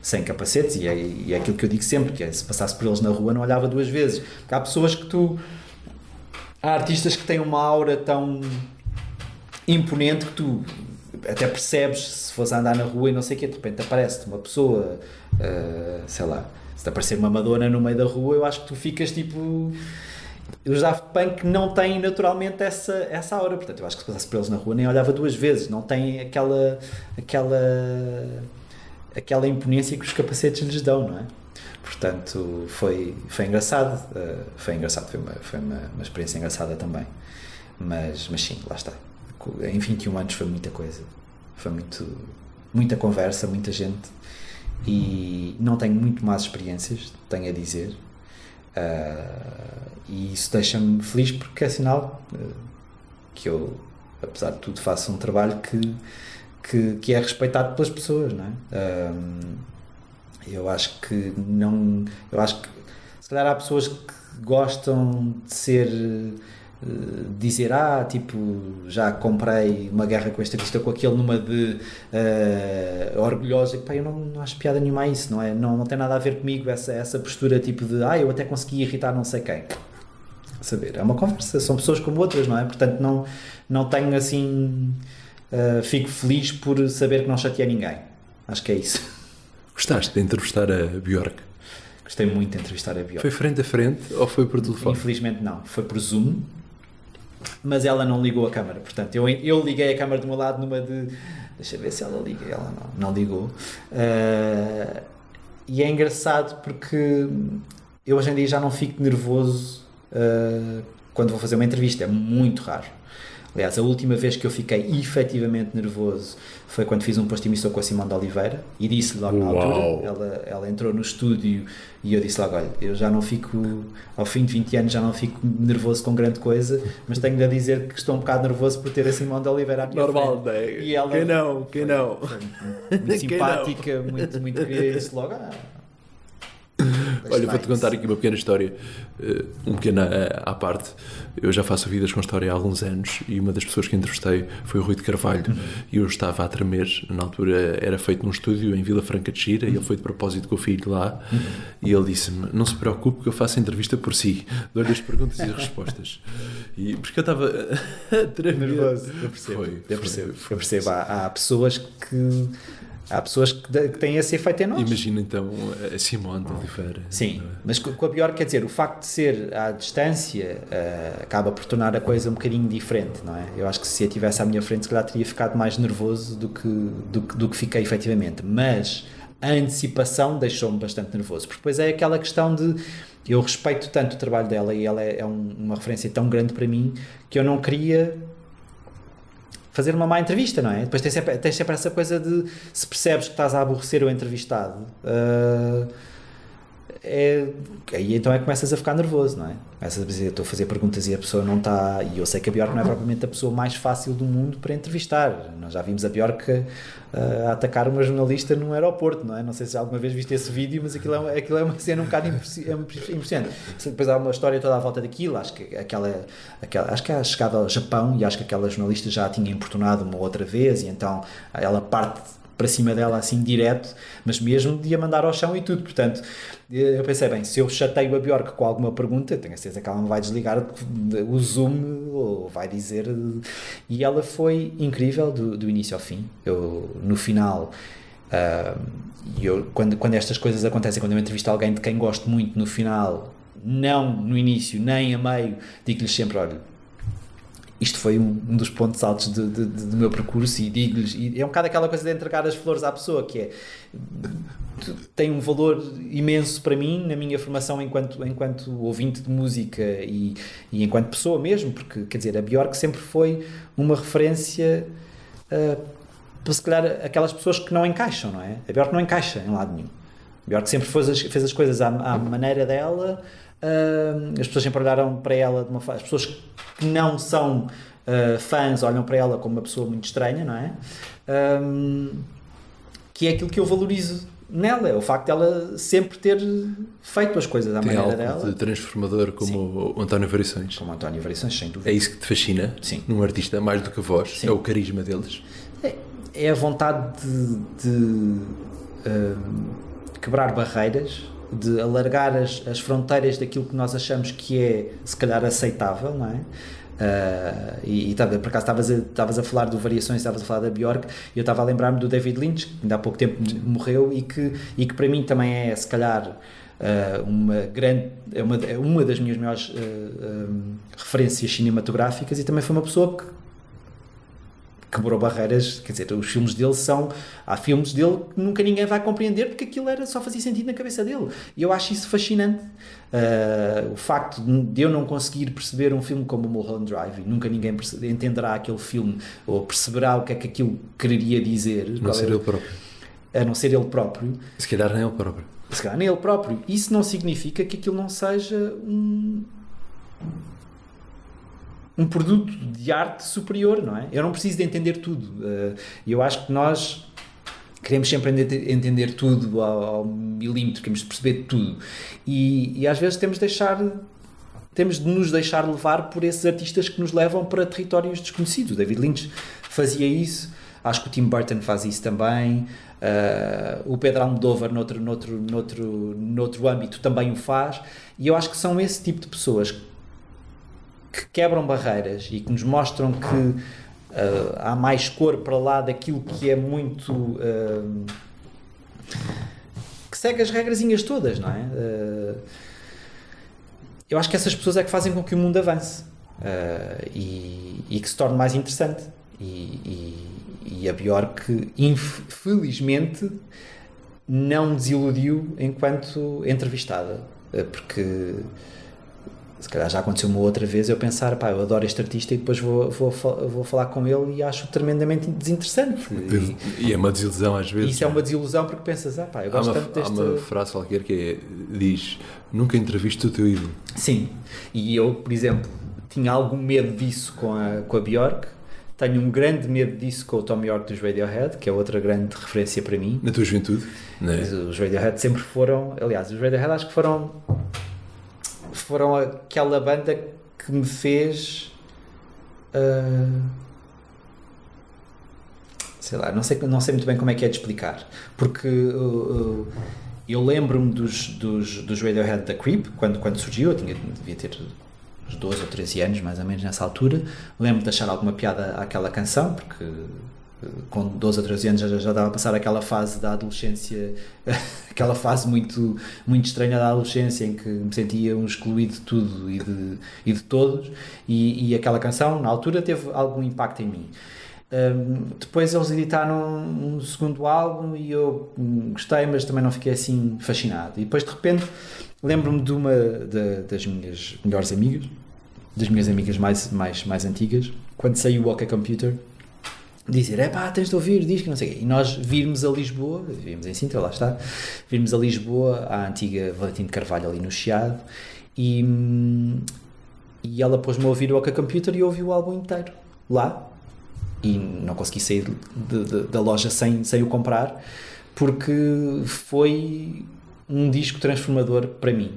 sem capacetes, e é aquilo que eu digo sempre, que é, se passasse por eles na rua não olhava duas vezes, porque há pessoas há artistas que têm uma aura tão imponente que tu até percebes, se fores andar na rua e não sei o quê, de repente aparece-te uma pessoa, sei lá, se te aparecer uma Madonna no meio da rua, eu acho que tu ficas tipo... Os Daft Punk não têm naturalmente essa aura, portanto eu acho que se passasse por eles na rua nem olhava duas vezes, não tem aquela imponência que os capacetes lhes dão, não é? Portanto foi engraçado, foi uma experiência engraçada também, mas sim, lá está, em 21 anos foi muita coisa, foi muita conversa, muita gente, e não tenho muito mais experiências, tenho a dizer. E isso deixa-me feliz porque é sinal que eu, apesar de tudo, faço um trabalho que é respeitado pelas pessoas, não é? Eu acho que se calhar há pessoas que gostam de dizer, tipo, já comprei uma guerra com este artista, com aquele, numa de orgulhosa, e pá, eu não acho piada nenhuma a isso, não é? Não tem nada a ver comigo essa postura tipo de, eu até consegui irritar não sei quem. Saber, é uma conversa, são pessoas como outras, não é? Portanto não tenho assim, fico feliz por saber que não chateei ninguém, acho que é isso. Gostaste de entrevistar a Björk? Gostei muito de entrevistar a Björk. Foi frente a frente ou foi por telefone? Infelizmente não, foi por Zoom, mas ela não ligou a câmara, portanto eu liguei a câmara do meu lado numa de, deixa ver se ela liga, ela não ligou, e é engraçado porque eu hoje em dia já não fico nervoso quando vou fazer uma entrevista, é muito raro. Aliás, a última vez que eu fiquei efetivamente nervoso foi quando fiz um post emissor com a Simone de Oliveira, e disse logo na altura, ela entrou no estúdio e eu disse logo, olha, eu já não fico, ao fim de 20 anos já não fico nervoso com grande coisa, mas tenho de dizer que estou um bocado nervoso por ter a Simone de Oliveira à minha normal, frente. E ela quem não? Foi muito simpática, muito querida, e disse logo, olha, vou-te contar aqui uma pequena história, um pequeno à parte. Eu já faço vidas com história há alguns anos e uma das pessoas que entrevistei foi o Rui de Carvalho, e eu estava a tremer. Na altura era feito num estúdio em Vila Franca de Xira, e ele foi de propósito com o filho lá, e ele disse-me, não se preocupe que eu faço a entrevista por si, dou-lhe as perguntas e as respostas, porque eu estava a tremer. Nervoso. Eu percebo. Há pessoas que têm esse efeito em nós. Imagina então a Simone de Oliveira. Sim, mas com a Björk, quer dizer, o facto de ser à distância acaba por tornar a coisa um bocadinho diferente, não é? Eu acho que se a tivesse à minha frente, se calhar teria ficado mais nervoso do que fiquei efetivamente, mas a antecipação deixou-me bastante nervoso, porque depois é aquela questão de, eu respeito tanto o trabalho dela e ela é uma referência tão grande para mim que eu não queria fazer uma má entrevista, não é? Depois tens sempre essa coisa de, se percebes que estás a aborrecer o entrevistado, aí então é que começas a ficar nervoso, não é? Começas a dizer, estou a fazer perguntas e a pessoa não está, e eu sei que a Björk não é propriamente a pessoa mais fácil do mundo para entrevistar. Nós já vimos a Björk a atacar uma jornalista num aeroporto, não é? Não sei se alguma vez viste esse vídeo, mas aquilo é uma cena um bocado impressionante. Depois há uma história toda à volta daquilo, acho que acho que é a chegada ao Japão, e acho que aquela jornalista já a tinha importunado uma outra vez, e então ela parte para cima dela assim direto, mas mesmo de a mandar ao chão e tudo. Portanto, eu pensei, bem, se eu chateio a Björk com alguma pergunta, tenho a certeza que ela não vai desligar o Zoom ou vai dizer, e ela foi incrível do início ao fim. Eu, no final, quando estas coisas acontecem, quando eu entrevisto alguém de quem gosto muito, no final, não no início nem a meio, digo-lhes sempre, olha, isto foi um dos pontos altos do meu percurso, e digo-lhes, e é um bocado aquela coisa de entregar as flores à pessoa, que é, tem um valor imenso para mim, na minha formação enquanto ouvinte de música e enquanto pessoa mesmo, porque, quer dizer, a Björk sempre foi uma referência para, se calhar, aquelas pessoas que não encaixam, não é? A Björk não encaixa em lado nenhum. A Björk sempre fez as coisas à maneira dela. As pessoas sempre olharam para ela de uma forma, as pessoas que não são fãs olham para ela como uma pessoa muito estranha, não é? Que é aquilo que eu valorizo nela, é o facto dela sempre ter feito as coisas à Tem maneira algo dela. de transformador como o António Variações. Como António Variações, sem dúvida. É isso que te fascina Sim. num artista, mais do que a voz? Sim. É o carisma deles? É a vontade de quebrar barreiras, de alargar as fronteiras daquilo que nós achamos que é, se calhar, aceitável, não é? Por acaso estavas a falar do Variações, estavas a falar da Björk, e eu estava a lembrar-me do David Lynch, que ainda há pouco tempo morreu, e que para mim também é, se calhar, uma das minhas maiores referências cinematográficas, e também foi uma pessoa que quebrou barreiras. Quer dizer, os filmes dele há filmes dele que nunca ninguém vai compreender, porque aquilo só fazia sentido na cabeça dele, e eu acho isso fascinante. O facto de eu não conseguir perceber um filme como o Mulholland Drive, e nunca ninguém entenderá aquele filme ou perceberá o que é que aquilo quereria dizer, Não ser ele próprio. a não ser ele próprio. Se calhar nem ele próprio. Se calhar nem ele próprio. Isso não significa que aquilo não seja um produto de arte superior, não é? Eu não preciso de entender tudo. Eu acho que nós queremos sempre entender tudo ao milímetro, queremos perceber tudo. E às vezes temos de nos deixar levar por esses artistas que nos levam para territórios desconhecidos. O David Lynch fazia isso, acho que o Tim Burton faz isso também, o Pedro Almodóvar noutro âmbito também o faz, e eu acho que são esse tipo de pessoas que quebram barreiras e que nos mostram que há mais cor para lá daquilo que é muito que segue as regrazinhas todas, não é? Eu acho que essas pessoas é que fazem com que o mundo avance e que se torne mais interessante, e a Björk infelizmente não desiludiu enquanto entrevistada, porque se calhar já aconteceu uma outra vez eu pensar, eu adoro este artista, e depois vou falar com ele e acho tremendamente desinteressante. E é uma desilusão às vezes. Isso é uma desilusão, porque pensas, eu gosto tanto deste... Há uma frase qualquer que diz: nunca entreviste o teu ídolo. Sim, e eu, por exemplo, tinha algum medo disso com a Björk, tenho um grande medo disso com o Tom York dos Radiohead, que é outra grande referência para mim. Na tua juventude? Não é? Os Radiohead sempre foram, aliás, os Radiohead acho que foram aquela banda que me fez sei lá, não sei muito bem como é que é de explicar, porque eu lembro-me dos Radiohead da Creep, quando surgiu, eu devia ter uns 12 ou 13 anos, mais ou menos nessa altura. Lembro-me de achar alguma piada àquela canção, porque com 12 ou 13 anos já estava a passar aquela fase da adolescência, aquela fase muito, muito estranha da adolescência, em que me sentia um excluído de tudo e de todos, e aquela canção na altura teve algum impacto em mim. Depois eles editaram um segundo álbum e eu gostei, mas também não fiquei assim fascinado, e depois de repente lembro-me de uma das minhas melhores amigas, das minhas amigas mais antigas, quando saiu o OK Computer, dizer, tens de ouvir, diz que não sei o quê. E nós virmos a Lisboa, vimos em Sintra, lá está, virmos a Lisboa, à antiga Valentim de Carvalho, ali no Chiado, e ela pôs-me a ouvir o OK Computer e eu ouvi o álbum inteiro lá, e não consegui sair da loja sem o comprar, porque foi um disco transformador para mim.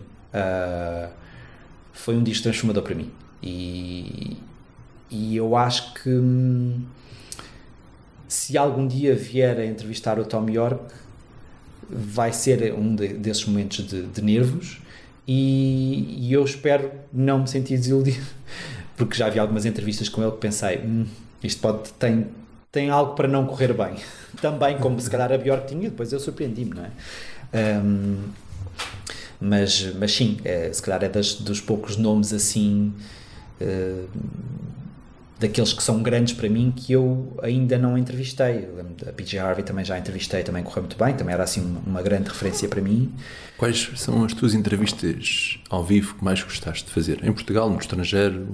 Foi um disco transformador para mim, e eu acho que se algum dia vier a entrevistar o Tom York, vai ser um desses momentos de nervos, e eu espero não me sentir desiludido, porque já vi algumas entrevistas com ele que pensei, isto tem algo para não correr bem, também como se calhar a Björk tinha, depois eu surpreendi-me, não é? Mas sim, se calhar é dos poucos nomes assim, daqueles que são grandes para mim, que eu ainda não entrevistei. Eu lembro da PJ Harvey, também já entrevistei, também correu muito bem, também era assim uma grande referência para mim. Quais são as tuas entrevistas ao vivo que mais gostaste de fazer? Em Portugal, no estrangeiro?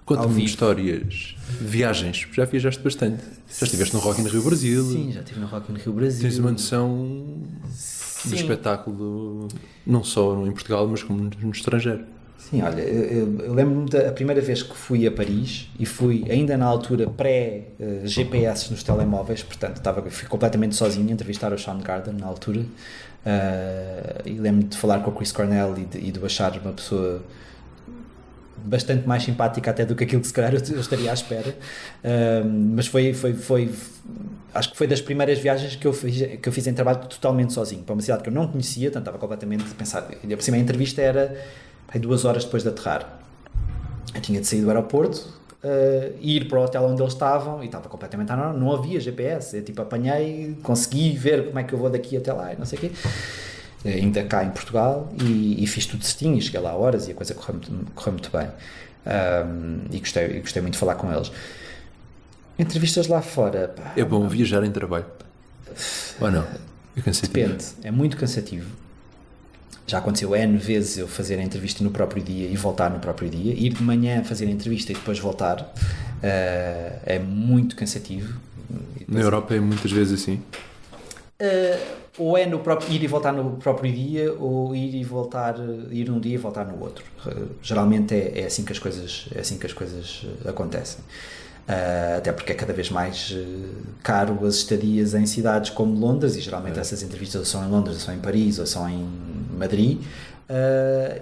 Conta-me histórias, viagens, já viajaste bastante. Já estiveste no Rock in Rio Brasil. Sim, já estive no Rock in Rio Brasil. Tens uma noção do espetáculo, não só em Portugal, mas como no estrangeiro. Sim, olha, eu lembro-me da primeira vez que fui a Paris e fui ainda na altura pré-GPS nos telemóveis, portanto fui completamente sozinho a entrevistar o Soundgarden na altura, e lembro-me de falar com o Chris Cornell e de achar uma pessoa bastante mais simpática até do que aquilo que se calhar eu estaria à espera, mas acho que foi das primeiras viagens que eu fiz em trabalho totalmente sozinho, para uma cidade que eu não conhecia, portanto estava completamente a pensar, e por cima a entrevista era 2 horas depois de aterrar. Eu tinha de sair do aeroporto, ir para o hotel onde eles estavam, e estava completamente não havia GPS, eu tipo apanhei, consegui ver como é que eu vou daqui até lá e não sei o quê, ainda cá em Portugal, e fiz tudo certinho, cheguei lá a horas e a coisa correu muito bem, e gostei muito de falar com eles. Entrevistas lá fora, pá, É bom viajar em trabalho? Ou não? É cansativo? depende, é muito cansativo. Já aconteceu N vezes eu fazer a entrevista no próprio dia e voltar no próprio dia. Ir de manhã fazer a entrevista e depois voltar é muito cansativo. Na Europa é muitas vezes assim? Ou é no próprio, ir e voltar no próprio dia, ou ir num dia e voltar no outro. Geralmente é assim que as coisas acontecem. Até porque é cada vez mais caro as estadias em cidades como Londres, e geralmente essas entrevistas ou são em Londres, ou são em Paris, ou são em Madrid,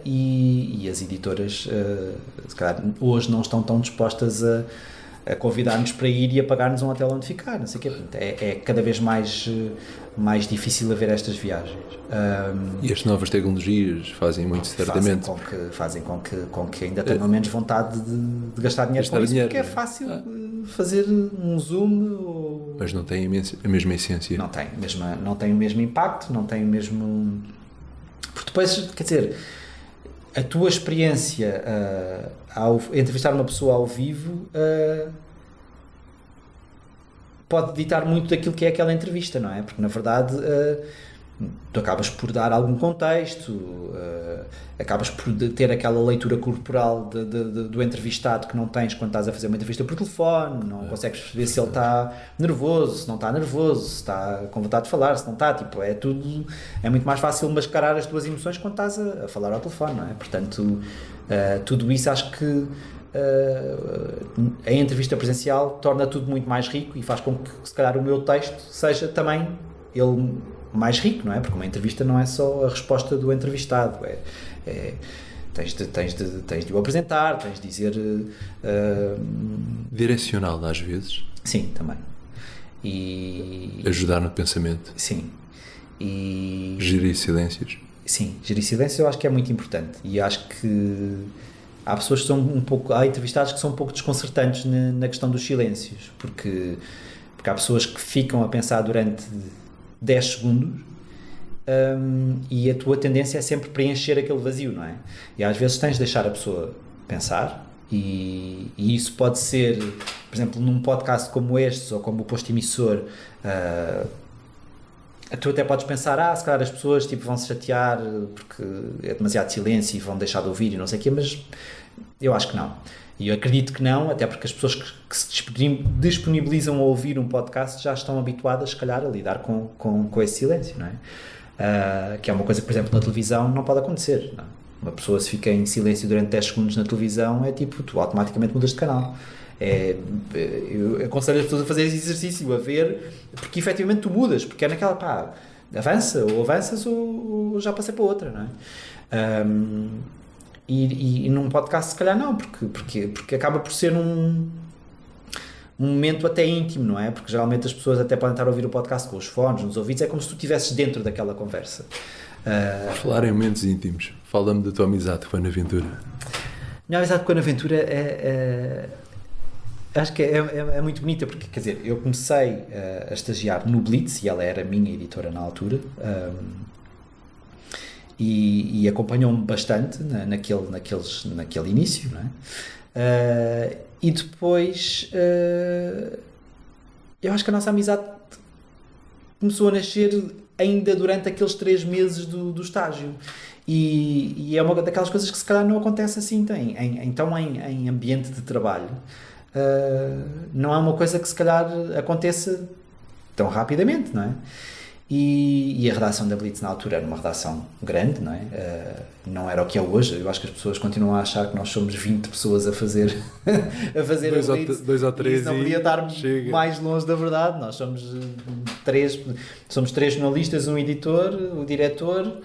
e as editoras se calhar hoje não estão tão dispostas a convidar-nos para ir e a pagar-nos um hotel onde ficar, não sei o quê. Portanto, é cada vez mais difícil haver estas viagens. E as novas tecnologias fazem muito, certamente. Fazem com que ainda tenham menos vontade de gastar dinheiro com isso, porque é fácil fazer um zoom. Mas não tem a mesma essência. Não tem o mesmo impacto, não tem o mesmo... Porque depois, quer dizer, a tua experiência ao entrevistar uma pessoa ao vivo pode ditar muito daquilo que é aquela entrevista, não é? Porque na verdade tu acabas por dar algum contexto, acabas por ter aquela leitura corporal do entrevistado que não tens quando estás a fazer uma entrevista por telefone, não consegues perceber se ele está nervoso, se não está nervoso, se está com vontade de falar, se não está, tipo, é muito mais fácil mascarar as tuas emoções quando estás a falar ao telefone, não é? Portanto, tudo isso acho que a entrevista presencial torna tudo muito mais rico e faz com que se calhar o meu texto seja também ele mais rico, não é? Porque uma entrevista não é só a resposta do entrevistado, tens de o apresentar, tens de dizer direcional às vezes. Sim, também. E ajudar no pensamento. Sim. E gerir silêncios. Sim, gerir silêncio eu acho que é muito importante, e acho que há pessoas que são há entrevistados que são um pouco desconcertantes na questão dos silêncios, porque há pessoas que ficam a pensar durante 10 segundos, e a tua tendência é sempre preencher aquele vazio, não é? E às vezes tens de deixar a pessoa pensar, e isso pode ser, por exemplo, num podcast como este, ou como o Posto Emissor, tu até podes pensar, se calhar as pessoas tipo, vão se chatear porque é demasiado silêncio e vão deixar de ouvir e não sei o quê, mas eu acho que não. E eu acredito que não, até porque as pessoas que se disponibilizam a ouvir um podcast já estão habituadas, se calhar, a lidar com esse silêncio, não é? Que é uma coisa que, por exemplo, na televisão não pode acontecer, não é? Uma pessoa, se fica em silêncio durante 10 segundos na televisão, é tipo, tu automaticamente mudas de canal. Eu aconselho as pessoas a fazer esse exercício, a ver, porque efetivamente tu mudas, porque é naquela, avanças ou já passei para outra, não é? E num podcast se calhar não, porque acaba por ser um momento até íntimo, não é? Porque geralmente as pessoas até podem estar a ouvir o podcast com os fones nos ouvidos, é como se tu estivesses dentro daquela conversa. Falar em momentos íntimos, fala-me da tua amizade com a Ana Ventura. Minha amizade com a Ana Ventura acho que é muito bonita, porque, quer dizer, eu comecei a estagiar no Blitz, e ela era a minha editora na altura, e acompanhou-me bastante naquele início, não é? E depois eu acho que a nossa amizade começou a nascer ainda durante aqueles 3 meses do estágio, e é uma daquelas coisas que se calhar não acontece assim, então em ambiente de trabalho não é uma coisa que se calhar aconteça tão rapidamente, não é? E a redação da Blitz na altura era uma redação grande, não é? Não era o que é hoje. Eu acho que as pessoas continuam a achar que nós somos 20 pessoas a fazer a Blitz. Dois ou três, isso não podia estar chega. mais longe da verdade. Nós somos três jornalistas, um editor, o diretor,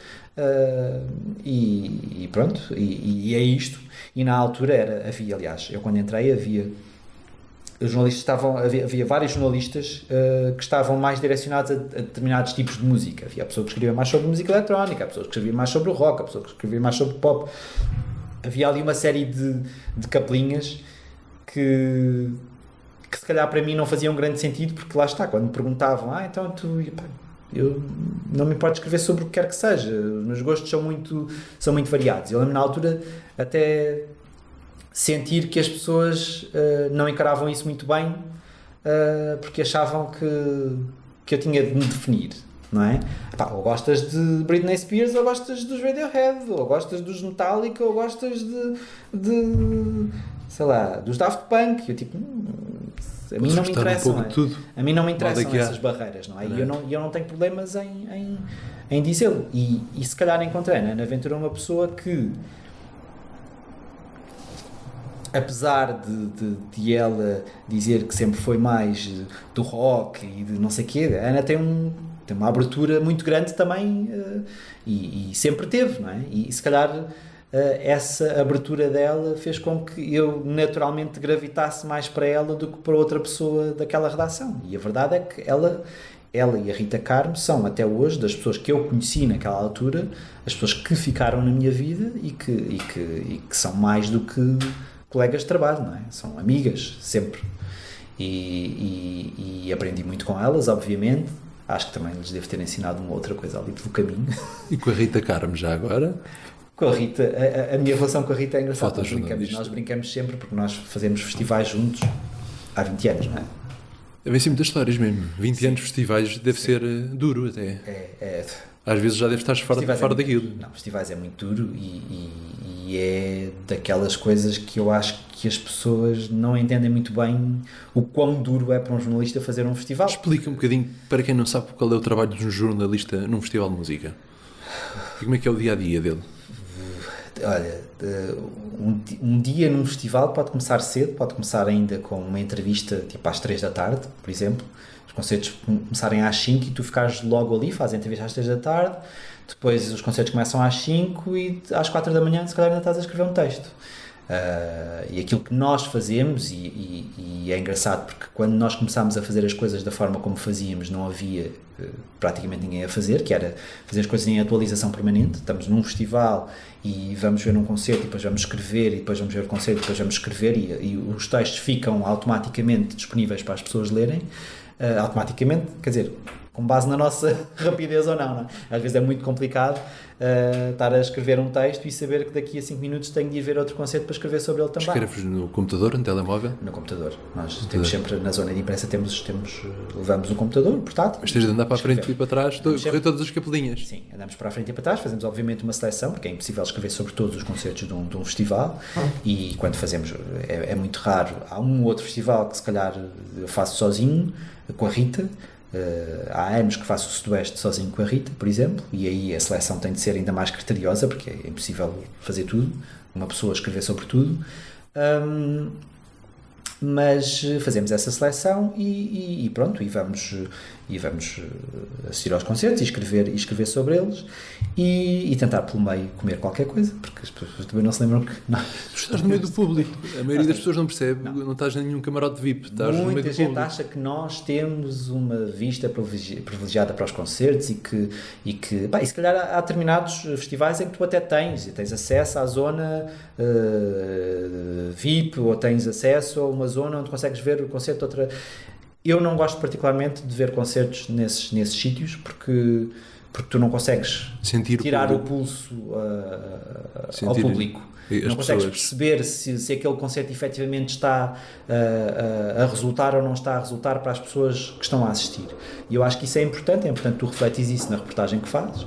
e pronto, e é isto. E na altura havia, aliás, eu quando entrei os jornalistas havia vários jornalistas que estavam mais direcionados a determinados tipos de música. Havia a pessoa que escrevia mais sobre música eletrónica, a pessoa que escrevia mais sobre o rock, a pessoa que escrevia mais sobre pop. Havia ali uma série de capelinhas que se calhar para mim não faziam grande sentido, porque lá está, quando me perguntavam, então eu não me importo escrever sobre o que quer que seja, os meus gostos são muito variados. Eu lembro na altura até sentir que as pessoas não encaravam isso muito bem, porque achavam que eu tinha de me definir, não é? Ou gostas de Britney Spears, ou gostas dos Radiohead, ou gostas dos Metallica, ou gostas sei lá, dos Daft Punk. Eu tipo, a mim não me interessam, a mim não me interessam essas barreiras, não é? E eu não tenho problemas em dizê-lo. E se calhar encontrei na Aventura uma pessoa que, apesar de ela dizer que sempre foi mais do rock e de não sei o quê, a Ana tem uma abertura muito grande também, e sempre teve, não é? E se calhar essa abertura dela fez com que eu naturalmente gravitasse mais para ela do que para outra pessoa daquela redação. E a verdade é que ela e a Rita Carmo são, até hoje, das pessoas que eu conheci naquela altura, as pessoas que ficaram na minha vida e que são mais do que colegas de trabalho, não é? São amigas, sempre. E aprendi muito com elas, obviamente. Acho que também lhes devo ter ensinado uma outra coisa ali pelo caminho. E com a Rita Carmo, já agora? Com a Rita, a minha relação com a Rita é engraçada. Nós brincamos sempre, porque nós fazemos festivais juntos há 20 anos, não é? Devem ser muitas histórias mesmo. 20 anos de festivais deve ser duro até. Às vezes já deve estar fora daquilo. Não, festivais é muito duro e é daquelas coisas que eu acho que as pessoas não entendem muito bem o quão duro é para um jornalista fazer um festival. Explica um bocadinho, para quem não sabe, qual é o trabalho de um jornalista num festival de música. E como é que é o dia-a-dia dele? Olha, um dia num festival pode começar cedo, pode começar ainda com uma entrevista tipo às 3 da tarde, por exemplo. Os concertos começarem às 5 e tu ficares logo ali, fazes a entrevista às 3 da tarde, depois os concertos começam às 5 e às 4 da manhã se calhar ainda estás a escrever um texto. E aquilo que nós fazemos, e é engraçado porque quando nós começámos a fazer as coisas da forma como fazíamos, não havia praticamente ninguém a fazer, que era fazer as coisas em atualização permanente. Estamos num festival e vamos ver um concerto e depois vamos escrever e depois vamos ver o concerto e depois vamos escrever e os textos ficam automaticamente disponíveis para as pessoas lerem, automaticamente, quer dizer, com base na nossa rapidez ou não, não é? Às vezes é muito complicado estar a escrever um texto e saber que daqui a 5 minutos tenho de ir ver outro concerto para escrever sobre ele também. Escreves no computador, no telemóvel? No computador. Nós temos sempre, na zona de imprensa, levamos um computador portátil. Mas tens de andar para a frente e para trás, correr todas as capelinhas. Sim, andamos para a frente e para trás, fazemos obviamente uma seleção, porque é impossível escrever sobre todos os concertos de um festival, e quando fazemos, é muito raro. Há um ou outro festival que se calhar eu faço sozinho, com a Rita. Há anos que faço o Sudoeste sozinho com a Rita, por exemplo, e aí a seleção tem de ser ainda mais criteriosa, porque é impossível fazer tudo, uma pessoa escrever sobre tudo, mas fazemos essa seleção e pronto, e vamos assistir aos concertos e escrever sobre eles e tentar pelo meio comer qualquer coisa, porque as pessoas também não se lembram que estás no meio do público, a maioria das pessoas não percebe, não estás em nenhum camarote VIP, estás no meio do público. Muita gente acha que nós temos uma vista privilegiada para os concertos e que se calhar há determinados festivais em que tu até tens acesso à zona VIP, ou tens acesso a uma zona onde consegues ver o concerto. Eu não gosto particularmente de ver concertos nesses sítios, porque tu não consegues tirar o pulso ao público. Não consegues perceber se aquele concerto efetivamente está a resultar ou não está a resultar para as pessoas que estão a assistir. E eu acho que isso é importante tu refletes isso na reportagem que fazes,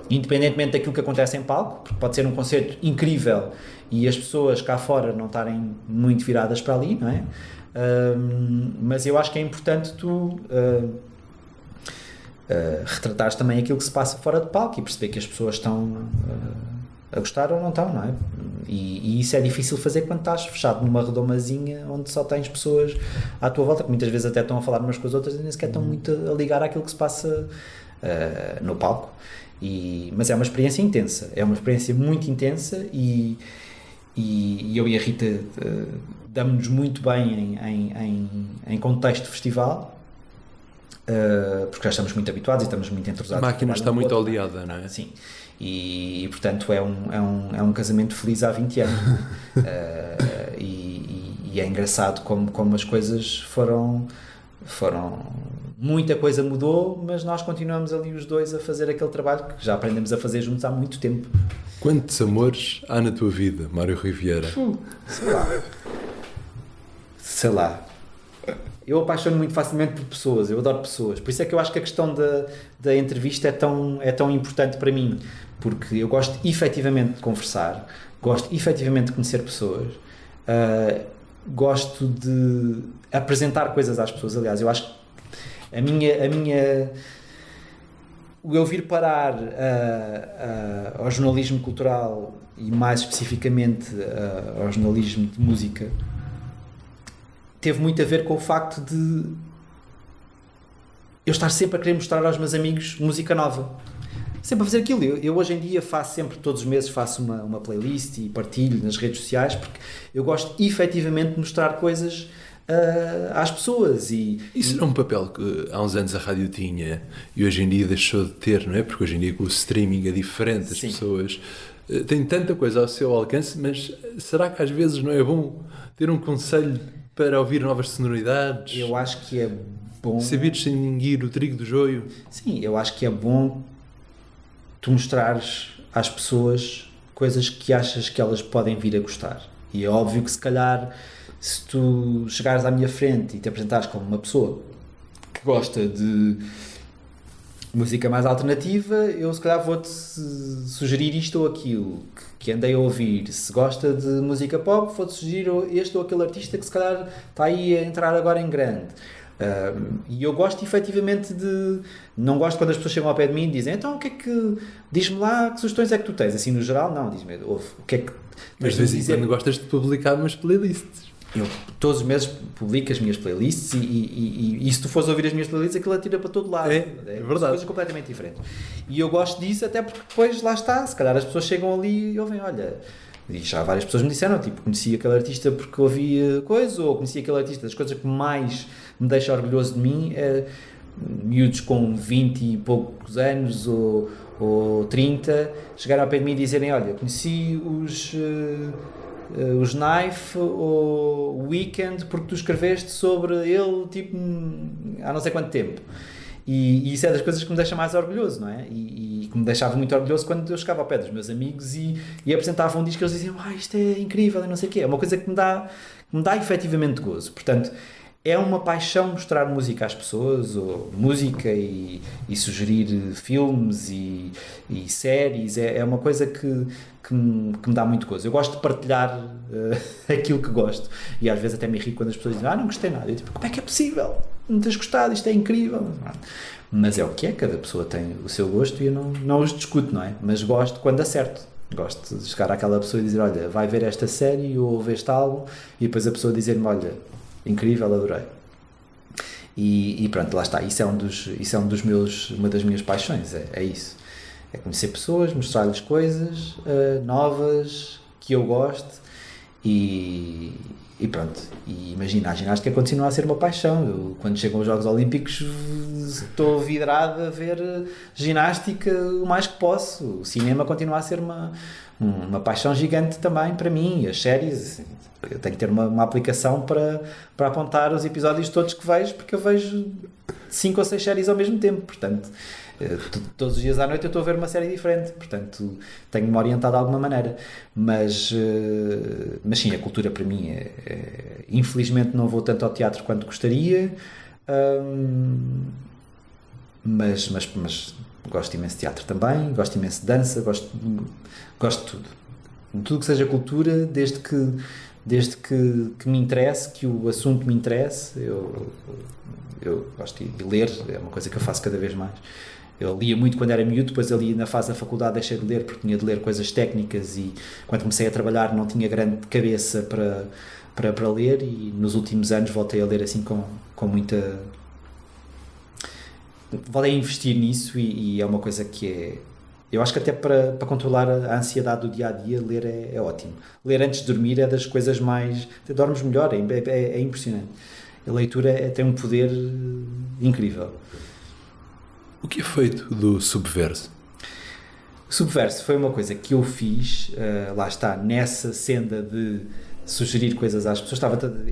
independentemente daquilo que acontece em palco, porque pode ser um concerto incrível e as pessoas cá fora não estarem muito viradas para ali, não é? Mas eu acho que é importante tu retratar também aquilo que se passa fora de palco e perceber que as pessoas estão a gostar ou não estão, não é? E isso é difícil fazer quando estás fechado numa redomazinha onde só tens pessoas à tua volta, que muitas vezes até estão a falar umas com as outras e nem sequer estão muito a ligar àquilo que se passa no palco. Mas é uma experiência intensa, é uma experiência muito intensa e eu e a Rita damos-nos muito bem em contexto de festival, porque já estamos muito habituados e estamos muito entrosados. A máquina está muito oleada, não é? Sim, e portanto é um casamento feliz há 20 anos. E é engraçado como as coisas foram muita coisa mudou, mas nós continuamos ali os dois a fazer aquele trabalho que já aprendemos a fazer juntos há muito tempo. Quantos amores há na tua vida, Mário Rui Vieira? Sei lá. Eu apaixono muito facilmente por pessoas, eu adoro pessoas. Por isso é que eu acho que a questão da entrevista é tão importante para mim, porque eu gosto efetivamente de conversar, gosto efetivamente de conhecer pessoas, gosto de apresentar coisas às pessoas. Aliás, eu acho que o eu vir parar ao jornalismo cultural e mais especificamente ao jornalismo de música teve muito a ver com o facto de eu estar sempre a querer mostrar aos meus amigos música nova, sempre a fazer aquilo. Eu hoje em dia faço sempre, todos os meses faço uma playlist e partilho nas redes sociais, porque eu gosto efetivamente de mostrar coisas às pessoas. Isso era um papel que há uns anos a rádio tinha e hoje em dia deixou de ter, não é? Porque hoje em dia com o streaming é diferente, as pessoas têm tanta coisa ao seu alcance, mas será que às vezes não é bom ter um conselho para ouvir novas sonoridades? Eu acho que é bom saber distinguir o trigo do joio. Sim, eu acho que é bom tu mostrares às pessoas coisas que achas que elas podem vir a gostar. E é óbvio que se calhar se tu chegares à minha frente e te apresentares como uma pessoa que gosta de música mais alternativa, eu se calhar vou-te sugerir isto ou aquilo que andei a ouvir. Se gosta de música pop, vou-te sugerir este ou aquele artista que se calhar está aí a entrar agora em grande. E eu gosto efetivamente de... Não gosto quando as pessoas chegam ao pé de mim e dizem então o que é que... Diz-me lá que sugestões é que tu tens. Assim no geral não, diz-me o que é que... Mas de vez em quando gostas de publicar umas playlists. Eu todos os meses publico as minhas playlists e se tu fores ouvir as minhas playlists aquilo atira para todo lado. É verdade. Coisas completamente diferentes. E eu gosto disso até porque depois lá está, se calhar as pessoas chegam ali e ouvem, olha, e já várias pessoas me disseram, tipo, conheci aquele artista porque ouvia coisa, ou conheci aquele artista. Das coisas que mais me deixa orgulhoso de mim é miúdos com 20 e poucos anos ou 30 chegaram ao pé de mim e dizerem, olha, conheci os Knife ou o Weekend porque tu escreveste sobre ele tipo há não sei quanto tempo e isso é das coisas que me deixa mais orgulhoso, não é? E que me deixava muito orgulhoso quando eu chegava ao pé dos meus amigos e apresentava um disco e eles diziam isto é incrível e não sei o quê, é uma coisa que me dá efetivamente gozo. Portanto, é uma paixão mostrar música às pessoas, ou música e sugerir filmes e séries, é uma coisa que me dá muito gozo. Eu gosto de partilhar aquilo que gosto e às vezes até me irrito quando as pessoas dizem não gostei nada. Eu tipo, como é que é possível? Não tens gostado? Isto é incrível. Mas é o que é, cada pessoa tem o seu gosto e eu não os discuto, não é? Mas gosto quando acerto. Gosto de chegar àquela pessoa e dizer, olha, vai ver esta série ou ouve este álbum e depois a pessoa dizer-me, olha, incrível, adorei. E pronto, lá está. Isso é uma das minhas paixões, é isso. É conhecer pessoas, mostrar-lhes coisas novas que eu gosto e pronto. E imagina, a ginástica continua a ser uma paixão. Eu, quando chegam os Jogos Olímpicos, estou vidrado a ver ginástica o mais que posso. O cinema continua a ser uma paixão gigante também para mim. As séries, eu tenho que ter uma aplicação para apontar os episódios todos que vejo, porque eu vejo 5 ou 6 séries ao mesmo tempo, portanto todos os dias à noite eu estou a ver uma série diferente, portanto tenho-me orientado de alguma maneira, mas sim, a cultura para mim infelizmente não vou tanto ao teatro quanto gostaria, mas gosto imenso de teatro também, gosto imenso de dança, gosto de tudo. tudo que seja cultura, desde que me interesse, que o assunto me interesse, eu gosto de ler, é uma coisa que eu faço cada vez mais. Eu lia muito quando era miúdo, depois ali na fase da faculdade deixei de ler porque tinha de ler coisas técnicas e quando comecei a trabalhar não tinha grande cabeça para ler, e nos últimos anos voltei a ler assim com muita... Voltei a investir nisso e é uma coisa que é... Eu acho que até para controlar a ansiedade do dia-a-dia, ler é ótimo. Ler antes de dormir é das coisas mais... Dormes melhor, é impressionante. A leitura tem um poder incrível. O que é feito do Subverso? O Subverso foi uma coisa que eu fiz, lá está, nessa senda de sugerir coisas às pessoas.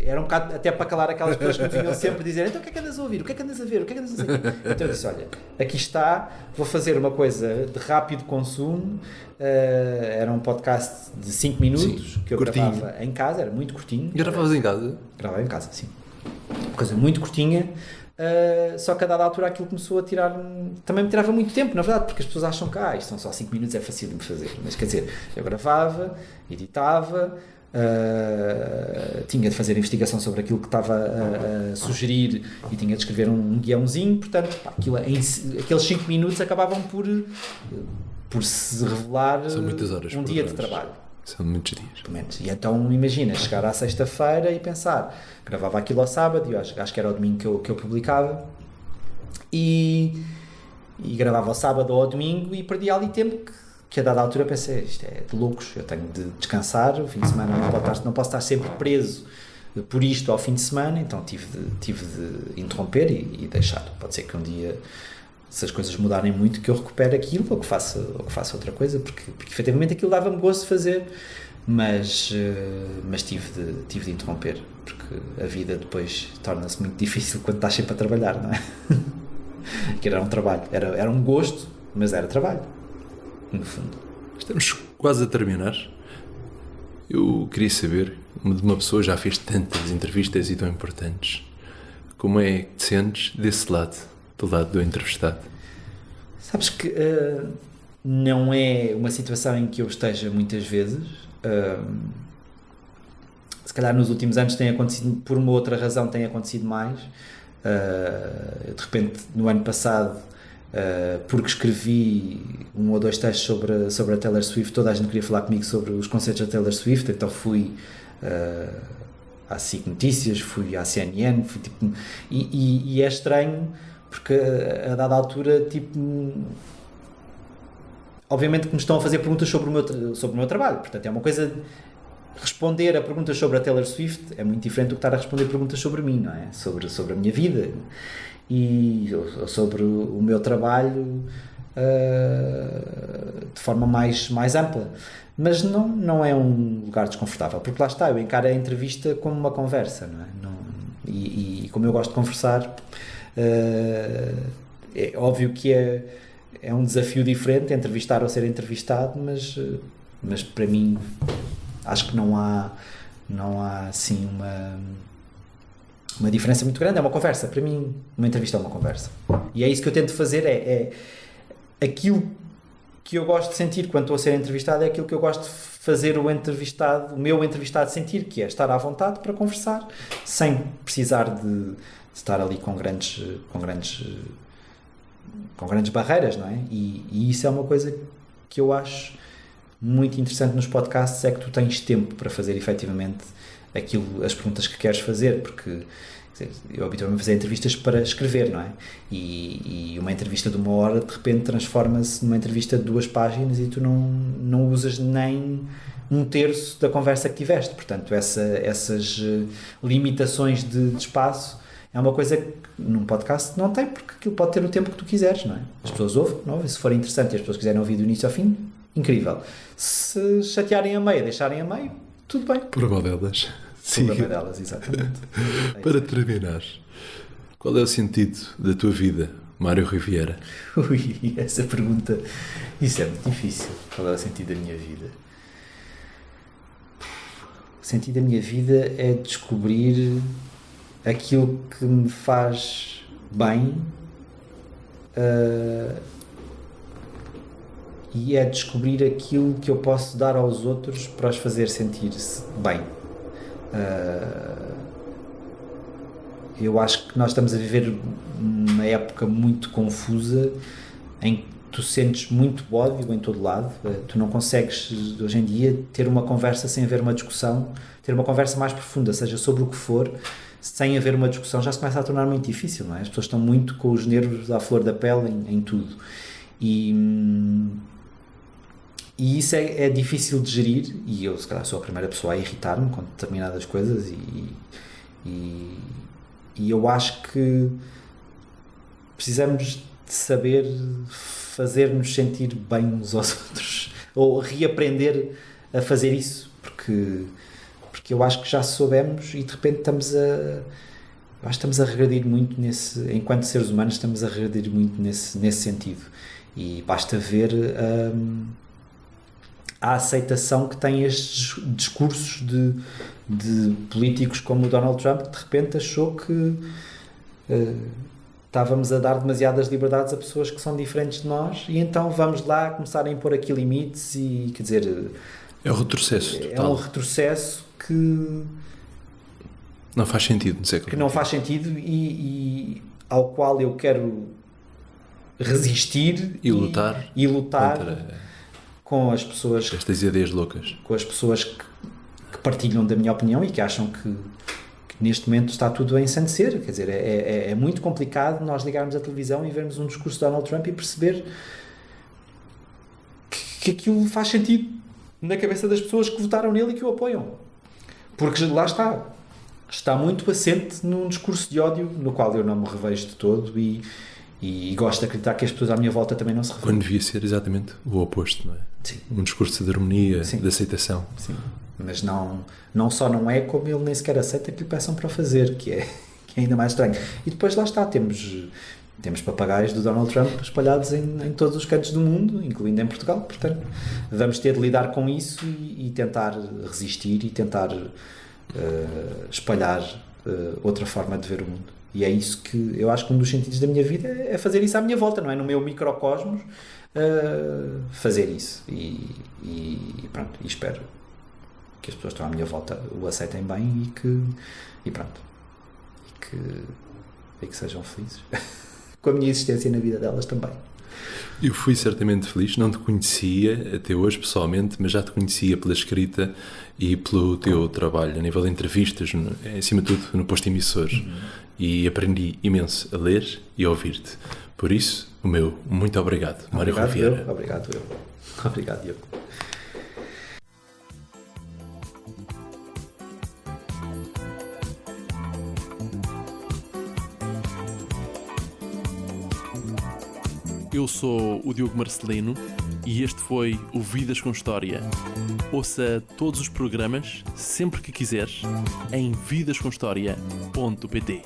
Era um bocado até para calar aquelas pessoas que me vinham sempre dizer: então o que é que andas a ouvir? O que é que andas a ver? O que é que andas a ver? Então eu disse: olha, aqui está, vou fazer uma coisa de rápido consumo. Era um podcast de 5 minutos. Sim, que eu curtinho. Gravava em casa, era muito curtinho. Gravavas em casa? Gravava em casa, sim. Uma coisa muito curtinha. Só que a dada altura aquilo começou a tirar... Também me tirava muito tempo, na verdade, porque as pessoas acham que isto são só 5 minutos, é fácil de me fazer. Mas quer dizer, eu gravava, editava, tinha de fazer investigação sobre aquilo que estava a sugerir e tinha de escrever um guiãozinho, portanto, aqueles 5 minutos acabavam por se revelar são muitas horas um dia de trabalho. São muitos dias. Pelo menos. E então imagina, chegar à sexta-feira e pensar, gravava aquilo ao sábado, e acho que era ao domingo que eu publicava, e gravava ao sábado ou ao domingo e perdia ali tempo que a dada altura pensei, isto é de loucos, eu tenho de descansar, o fim de semana não posso estar sempre preso por isto ao fim de semana, então tive de interromper e deixar. Pode ser que um dia, se as coisas mudarem muito, que eu recupere aquilo ou que faça outra coisa, porque efetivamente aquilo dava-me gosto de fazer, mas tive de interromper, porque a vida depois torna-se muito difícil quando estás sempre a trabalhar, não é? Que era um trabalho, era um gosto, mas era trabalho, no fundo. Estamos quase a terminar. Eu queria saber, de uma pessoa já fez tantas entrevistas e tão importantes, como é que te sentes desse lado? Do lado do entrevistado? Sabes que não é uma situação em que eu esteja muitas vezes. Se calhar nos últimos anos tem acontecido, por uma outra razão tem acontecido mais. De repente, no ano passado, porque escrevi 1 ou 2 textos sobre a Taylor Swift, toda a gente queria falar comigo sobre os concertos da Taylor Swift, então fui à SIC Notícias, fui à CNN, e é estranho, porque a dada altura, obviamente que me estão a fazer perguntas sobre o meu trabalho, portanto é uma coisa, responder a perguntas sobre a Taylor Swift é muito diferente do que estar a responder perguntas sobre mim, não é? Sobre a minha vida e sobre o meu trabalho de forma mais ampla, mas não é um lugar desconfortável, porque lá está, eu encaro a entrevista como uma conversa, não é? E como eu gosto de conversar, é óbvio que é um desafio diferente entrevistar ou ser entrevistado, mas para mim acho que não há assim uma diferença muito grande, é uma conversa. Para mim uma entrevista é uma conversa, e é isso que eu tento fazer, é aquilo que eu gosto de sentir quando estou a ser entrevistado, é aquilo que eu gosto de fazer o meu entrevistado sentir, que é estar à vontade para conversar sem precisar de estar ali com grandes barreiras, não é? E isso é uma coisa que eu acho muito interessante nos podcasts, é que tu tens tempo para fazer efetivamente as perguntas que queres fazer, porque eu habitualmente fazer entrevistas para escrever, não é? E uma entrevista de 1 hora de repente transforma-se numa entrevista de 2 páginas e tu não usas nem 1/3 da conversa que tiveste, portanto essas limitações de espaço é uma coisa que num podcast não tem, porque aquilo pode ter o tempo que tu quiseres, não é? As pessoas ouvem, se for interessante e as pessoas quiserem ouvir do início ao fim, incrível. Se chatearem a meio, deixarem a meio, tudo bem. Problema delas. Sim. Problema delas, exatamente. Para terminar, qual é o sentido da tua vida, Mário Riviera? Ui, essa pergunta, isso é muito difícil. Qual é o sentido da minha vida? O sentido da minha vida é descobrir aquilo que me faz bem e é descobrir aquilo que eu posso dar aos outros para os fazer sentir-se bem. Eu acho que nós estamos a viver uma época muito confusa em que tu sentes muito ódio em todo lado. Tu não consegues hoje em dia ter uma conversa sem haver uma discussão, ter uma conversa mais profunda, seja sobre o que for, sem haver uma discussão. Já se começa a tornar muito difícil, não é? As pessoas estão muito com os nervos à flor da pele em tudo, e isso é difícil de gerir, e eu se calhar sou a primeira pessoa a irritar-me com determinadas coisas, e eu acho que precisamos de saber fazer-nos sentir bem uns aos outros, ou reaprender a fazer isso, porque eu acho que já soubemos e de repente estamos a regredir muito enquanto seres humanos estamos a regredir muito nesse sentido, e basta ver a aceitação que têm estes discursos de políticos como o Donald Trump, que de repente achou que estávamos a dar demasiadas liberdades a pessoas que são diferentes de nós, e então vamos lá começar a impor aqui limites, e quer dizer, é um retrocesso total. É um retrocesso que não faz sentido, não faz sentido, e ao qual eu quero resistir e lutar com as pessoas, estas ideias loucas, com as pessoas que partilham da minha opinião e que acham que neste momento está tudo a ensandecer. Quer dizer, é muito complicado nós ligarmos a televisão e vermos um discurso de Donald Trump e perceber que aquilo faz sentido na cabeça das pessoas que votaram nele e que o apoiam, porque lá está muito assente num discurso de ódio no qual eu não me revejo de todo, e gosto de acreditar que as pessoas à minha volta também não se revejam. Quando devia ser exatamente o oposto, não é? Sim. Um discurso de harmonia, Sim. de aceitação. Sim. Mas não só não é, como ele nem sequer aceita que lhe peçam para fazer, que é ainda mais estranho. E depois lá está, temos papagaios do Donald Trump espalhados em todos os cantos do mundo, incluindo em Portugal. Portanto, vamos ter de lidar com isso e tentar resistir e tentar espalhar outra forma de ver o mundo. E é isso que eu acho que um dos sentidos da minha vida é fazer isso à minha volta, não é? No meu microcosmos, fazer isso. E pronto, e espero que as pessoas que estão à minha volta o aceitem bem e que sejam felizes com a minha existência na vida delas também. Eu fui certamente feliz, não te conhecia até hoje pessoalmente, mas já te conhecia pela escrita e pelo teu trabalho a nível de entrevistas, acima de tudo no posto emissor, e aprendi imenso a ler e a ouvir-te. Por isso, o meu muito obrigado, Mário Rui Vieira. Obrigado, Diogo. Eu sou o Diogo Marcelino e este foi o Vidas com História. Ouça todos os programas, sempre que quiseres, em vidascomhistoria.pt.